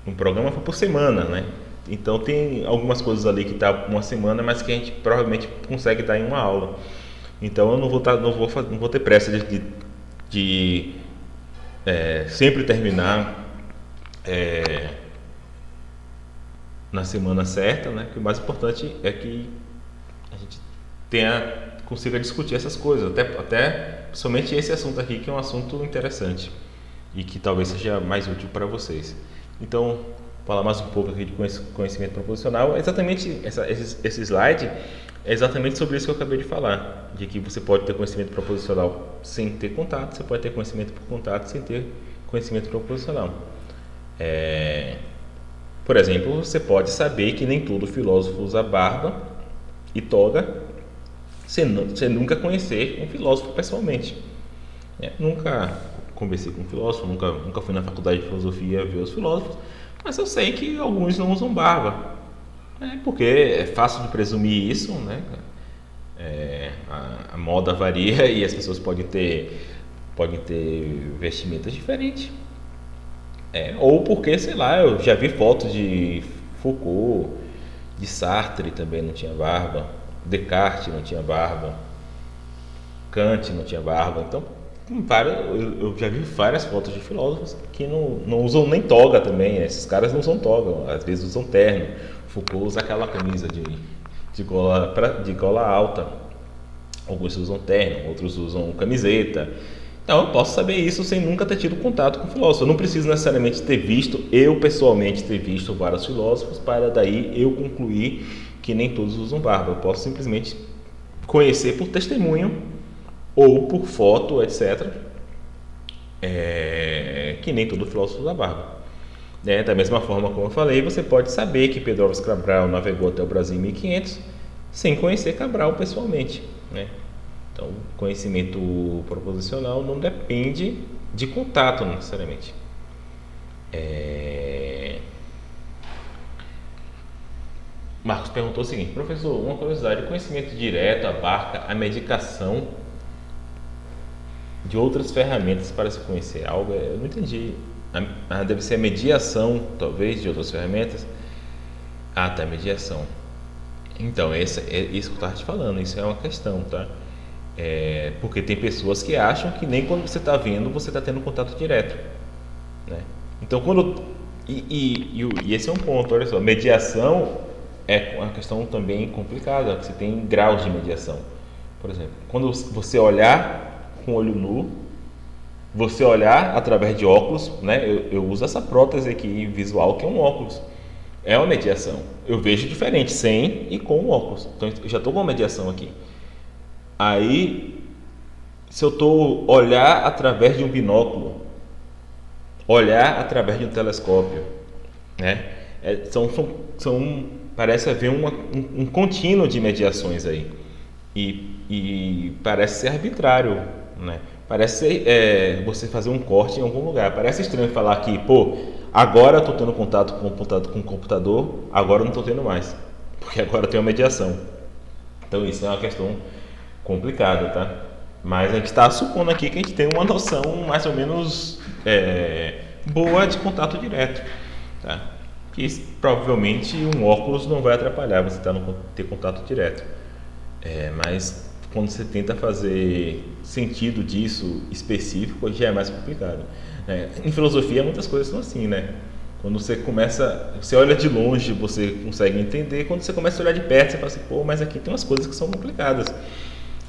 no programa foi por semana, né? Então tem algumas coisas ali que tá uma semana, mas que a gente provavelmente consegue dar em uma aula. Então eu não vou ter pressa de sempre terminar na semana certa, né? Que o mais importante é que a gente consiga discutir essas coisas, até somente esse assunto aqui, que é um assunto interessante e que talvez seja mais útil para vocês. Então, falar mais um pouco aqui de conhecimento proposicional, exatamente esse slide é exatamente sobre isso que eu acabei de falar, de que você pode ter conhecimento proposicional sem ter contato, você pode ter conhecimento por contato sem ter conhecimento proposicional. Por exemplo, você pode saber que nem todo filósofo usa barba e toga, sem nunca conhecer um filósofo pessoalmente. Nunca conversei com um filósofo, nunca fui na faculdade de filosofia ver os filósofos, mas eu sei que alguns não usam barba, porque é fácil de presumir isso, né? A moda varia e as pessoas podem ter vestimentas diferentes. Ou porque, sei lá, eu já vi fotos de Foucault, de Sartre também não tinha barba, Descartes não tinha barba, Kant não tinha barba. Então, eu já vi várias fotos de filósofos que não usam nem toga também. Esses caras não usam toga, às vezes usam terno. Foucault usa aquela camisa de gola alta. Alguns usam terno, outros usam camiseta. Então eu posso saber isso sem nunca ter tido contato com o filósofo. Eu não preciso necessariamente eu pessoalmente ter visto vários filósofos para daí eu concluir que nem todos usam barba. Eu posso simplesmente conhecer por testemunho ou por foto, etc. Que nem todo filósofo usa barba. Da mesma forma como eu falei, você pode saber que Pedro Álvares Cabral navegou até o Brasil em 1500 sem conhecer Cabral pessoalmente, né? Então, conhecimento proposicional não depende de contato necessariamente. Marcos perguntou o seguinte: professor, uma curiosidade, o conhecimento direto abarca a medicação de outras ferramentas para se conhecer algo? Eu não entendi. Deve ser a mediação, talvez, de outras ferramentas? Tá, mediação. Então, é isso que eu estava te falando, isso é uma questão, tá? Porque tem pessoas que acham que nem quando você está vendo, você está tendo contato direto, né? Então, e esse é um ponto, olha só, mediação é uma questão também complicada, você tem graus de mediação. Por exemplo, quando você olhar com o olho nu, você olhar através de óculos, né? Eu uso essa prótese aqui visual, que é um óculos. É uma mediação. Eu vejo diferente sem e com o óculos. Então, eu já estou com uma mediação aqui. Aí, se eu estou olhar através de um binóculo, olhar através de um telescópio, né? Parece haver um contínuo de mediações aí. E parece ser arbitrário, né? Parece ser você fazer um corte em algum lugar. Parece estranho falar que, agora eu estou tendo contato com o computador, agora eu não estou tendo mais, porque agora tem uma mediação. Então isso é uma questão complicada, tá? Mas a gente está supondo aqui que a gente tem uma noção mais ou menos boa de contato direto, tá? Que provavelmente um óculos não vai atrapalhar você ter contato direto. Mas quando você tenta fazer sentido disso específico, já é mais complicado. Em filosofia, muitas coisas são assim, né? Quando você olha de longe, você consegue entender. Quando você começa a olhar de perto, você fala assim, mas aqui tem umas coisas que são complicadas.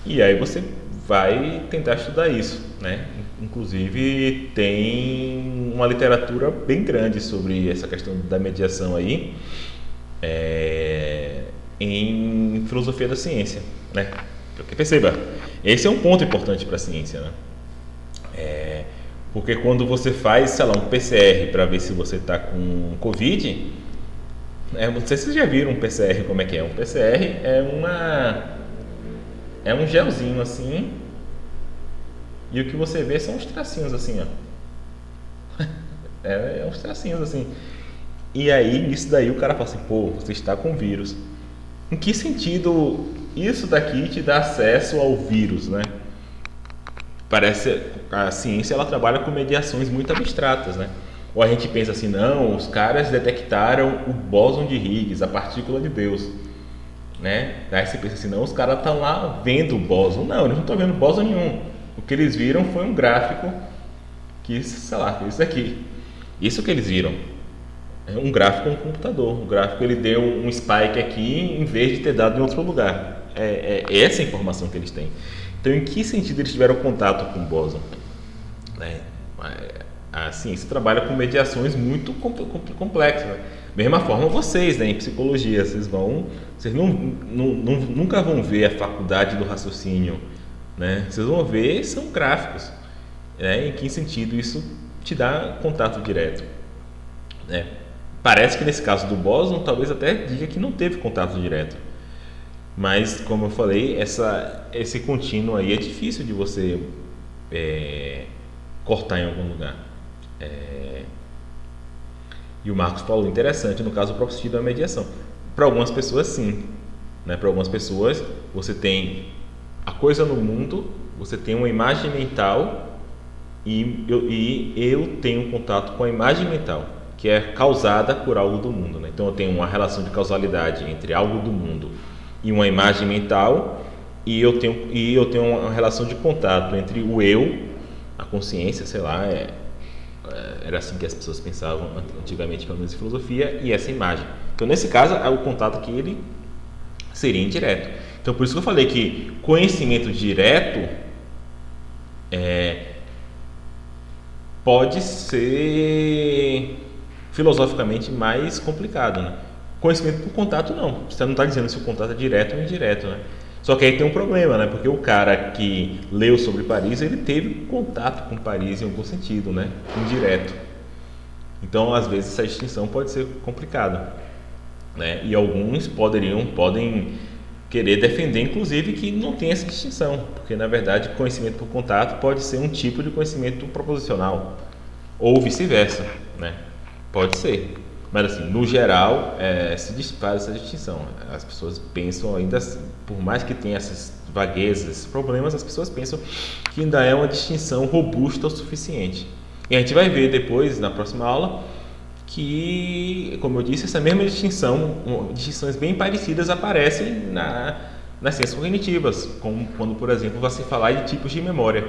E aí você vai tentar estudar isso, né? Inclusive, tem uma literatura bem grande sobre essa questão da mediação aí, em filosofia da ciência, né? Porque perceba, esse é um ponto importante para a ciência, né? Porque quando você faz, sei lá, um PCR para ver se você está com Covid, não sei se vocês já viram um PCR, como é que é. Um PCR é um gelzinho assim, e o que você vê são uns tracinhos assim, ó. Uns tracinhos assim. E aí, nisso daí, o cara fala assim, você está com vírus. Em que sentido isso daqui te dá acesso ao vírus, né? Parece a ciência ela trabalha com mediações muito abstratas, né? Ou a gente pensa assim, não, os caras detectaram o bóson de Higgs, a partícula de Deus, né? Aí você pensa assim, não, os caras estão lá vendo o bóson. Não, eles não estão vendo bóson nenhum. O que eles viram foi um gráfico que, sei lá, isso aqui. Isso que eles viram. É um gráfico no computador. O gráfico ele deu um spike aqui em vez de ter dado em outro lugar. É essa a informação que eles têm. Então, em que sentido eles tiveram contato com o bóson? A ciência trabalha com mediações muito complexas. Né? Mesma forma vocês, né, em psicologia, vocês nunca vão ver a faculdade do raciocínio, né? Vocês vão ver são gráficos, né? Em que sentido isso te dá contato direto, né? Parece que nesse caso do bóson talvez até diga que não teve contato direto, mas como eu falei, esse contínuo aí é difícil de você cortar em algum lugar. E o Marcos falou, interessante, no caso do próprio sentido da mediação. Para algumas pessoas, sim. Né? Para algumas pessoas, você tem a coisa no mundo, você tem uma imagem mental e eu tenho contato com a imagem mental, que é causada por algo do mundo. Né? Então, eu tenho uma relação de causalidade entre algo do mundo e uma imagem mental e eu tenho uma relação de contato entre o eu, a consciência, sei lá, era assim que as pessoas pensavam antigamente, pelo menos em filosofia, e essa imagem. Então, nesse caso, o contato aqui ele seria indireto. Então, por isso que eu falei que conhecimento direto pode ser filosoficamente mais complicado, né? Conhecimento por contato, não. Você não está dizendo se o contato é direto ou indireto, né? Só que aí tem um problema, né? Porque o cara que leu sobre Paris, ele teve contato com Paris em algum sentido, né? Indireto. Então, às vezes, essa distinção pode ser complicada, né? E alguns podem querer defender, inclusive, que não tem essa distinção, porque, na verdade, conhecimento por contato pode ser um tipo de conhecimento proposicional, ou vice-versa, né? Pode ser. Mas, assim, no geral, se desfaz essa distinção. As pessoas pensam ainda, por mais que tenha essas vaguezas, problemas, as pessoas pensam que ainda é uma distinção robusta o suficiente. E a gente vai ver depois, na próxima aula, que, como eu disse, essa mesma distinções bem parecidas aparecem nas ciências cognitivas, como quando, por exemplo, vai se falar de tipos de memória.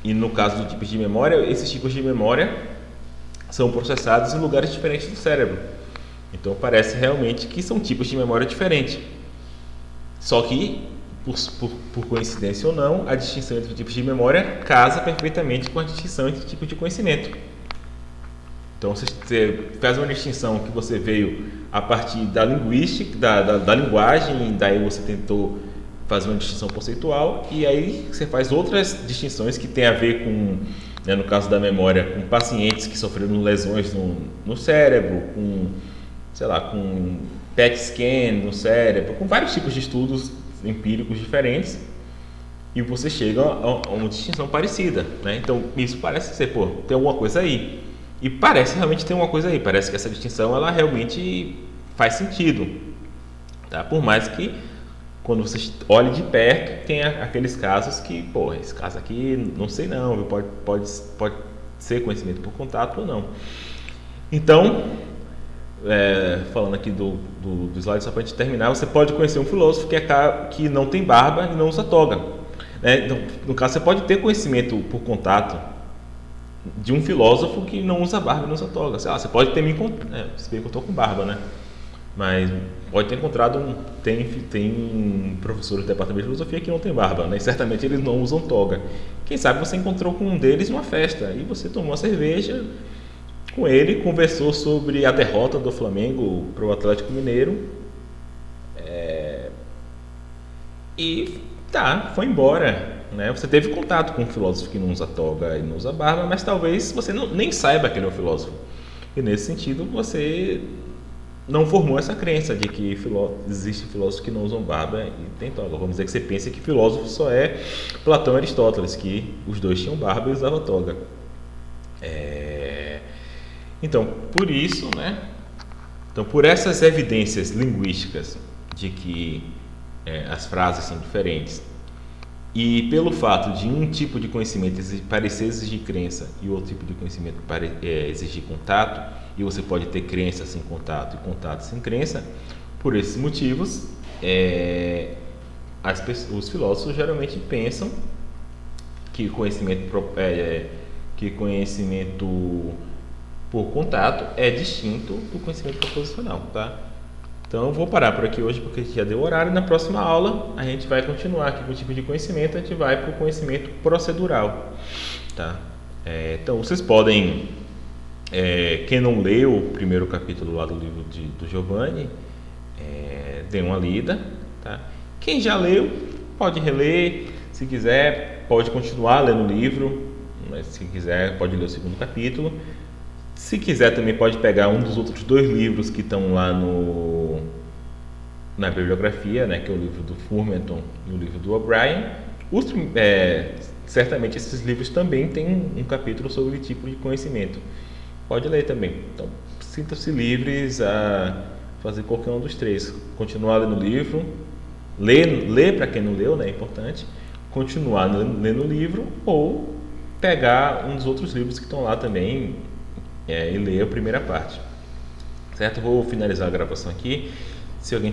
E no caso dos tipos de memória, esses tipos de memória são processados em lugares diferentes do cérebro. Então parece realmente que são tipos de memória diferentes. Só que, por coincidência ou não, a distinção entre tipos de memória casa perfeitamente com a distinção entre tipos de conhecimento. Então você faz uma distinção que você veio a partir da linguística, da linguagem, daí você tentou fazer uma distinção conceitual, e aí você faz outras distinções que tem a ver com, né, no caso da memória, com pacientes que sofreram lesões no cérebro, com PET scan no cérebro, com vários tipos de estudos empíricos diferentes, e você chega a uma distinção parecida, né? Então isso parece ser, tem alguma coisa aí, e parece realmente ter uma coisa aí, parece que essa distinção ela realmente faz sentido, tá? Por mais que quando você olha de perto, tem aqueles casos que, esse caso aqui, não sei não, pode ser conhecimento por contato ou não. Então, falando aqui do slide, só para a gente terminar, você pode conhecer um filósofo que não tem barba e não usa toga. Então, no caso, você pode ter conhecimento por contato de um filósofo que não usa barba e não usa toga. Sei lá, você pode ter me encontrado, se bem que eu estou com barba, né? Mas pode ter encontrado, tem professores do departamento de filosofia que não tem barba, né? E certamente eles não usam toga. Quem sabe você encontrou com um deles numa festa e você tomou uma cerveja com ele, conversou sobre a derrota do Flamengo para o Atlético Mineiro e foi embora, né? Você teve contato com um filósofo que não usa toga e não usa barba, mas talvez você nem saiba que ele é um filósofo. E nesse sentido você não formou essa crença de que existe filósofos que não usam barba e tem toga. Vamos dizer que você pensa que filósofo só é Platão e Aristóteles, que os dois tinham barba e usavam toga. Então, por isso, né? Então, por essas evidências linguísticas de que as frases são diferentes. E pelo fato de um tipo de conhecimento parecer exigir crença e outro tipo de conhecimento exigir contato, e você pode ter crença sem contato e contato sem crença, por esses motivos, os filósofos geralmente pensam que conhecimento por contato é distinto do conhecimento proposicional, tá? Então eu vou parar por aqui hoje porque já deu horário. Na próxima aula a gente vai continuar aqui com o tipo de conhecimento, a gente vai para o conhecimento procedural, tá? Então vocês podem, quem não leu o primeiro capítulo lá do livro do Giovanni, dê uma lida, tá? Quem já leu pode reler, se quiser pode continuar lendo o livro, mas se quiser pode ler o segundo capítulo. Se quiser também pode pegar um dos outros 2 livros que estão lá na bibliografia, né, que é o livro do Furmenton e o livro do O'Brien. Certamente esses livros também têm um capítulo sobre tipo de conhecimento. Pode ler também. Então, sintam-se livres a fazer qualquer um dos 3. Continuar lendo o livro, ler para quem não leu, né, é importante. Continuar lendo o livro ou pegar um dos outros livros que estão lá também e ler a primeira parte. Certo? Vou finalizar a gravação aqui. Se alguém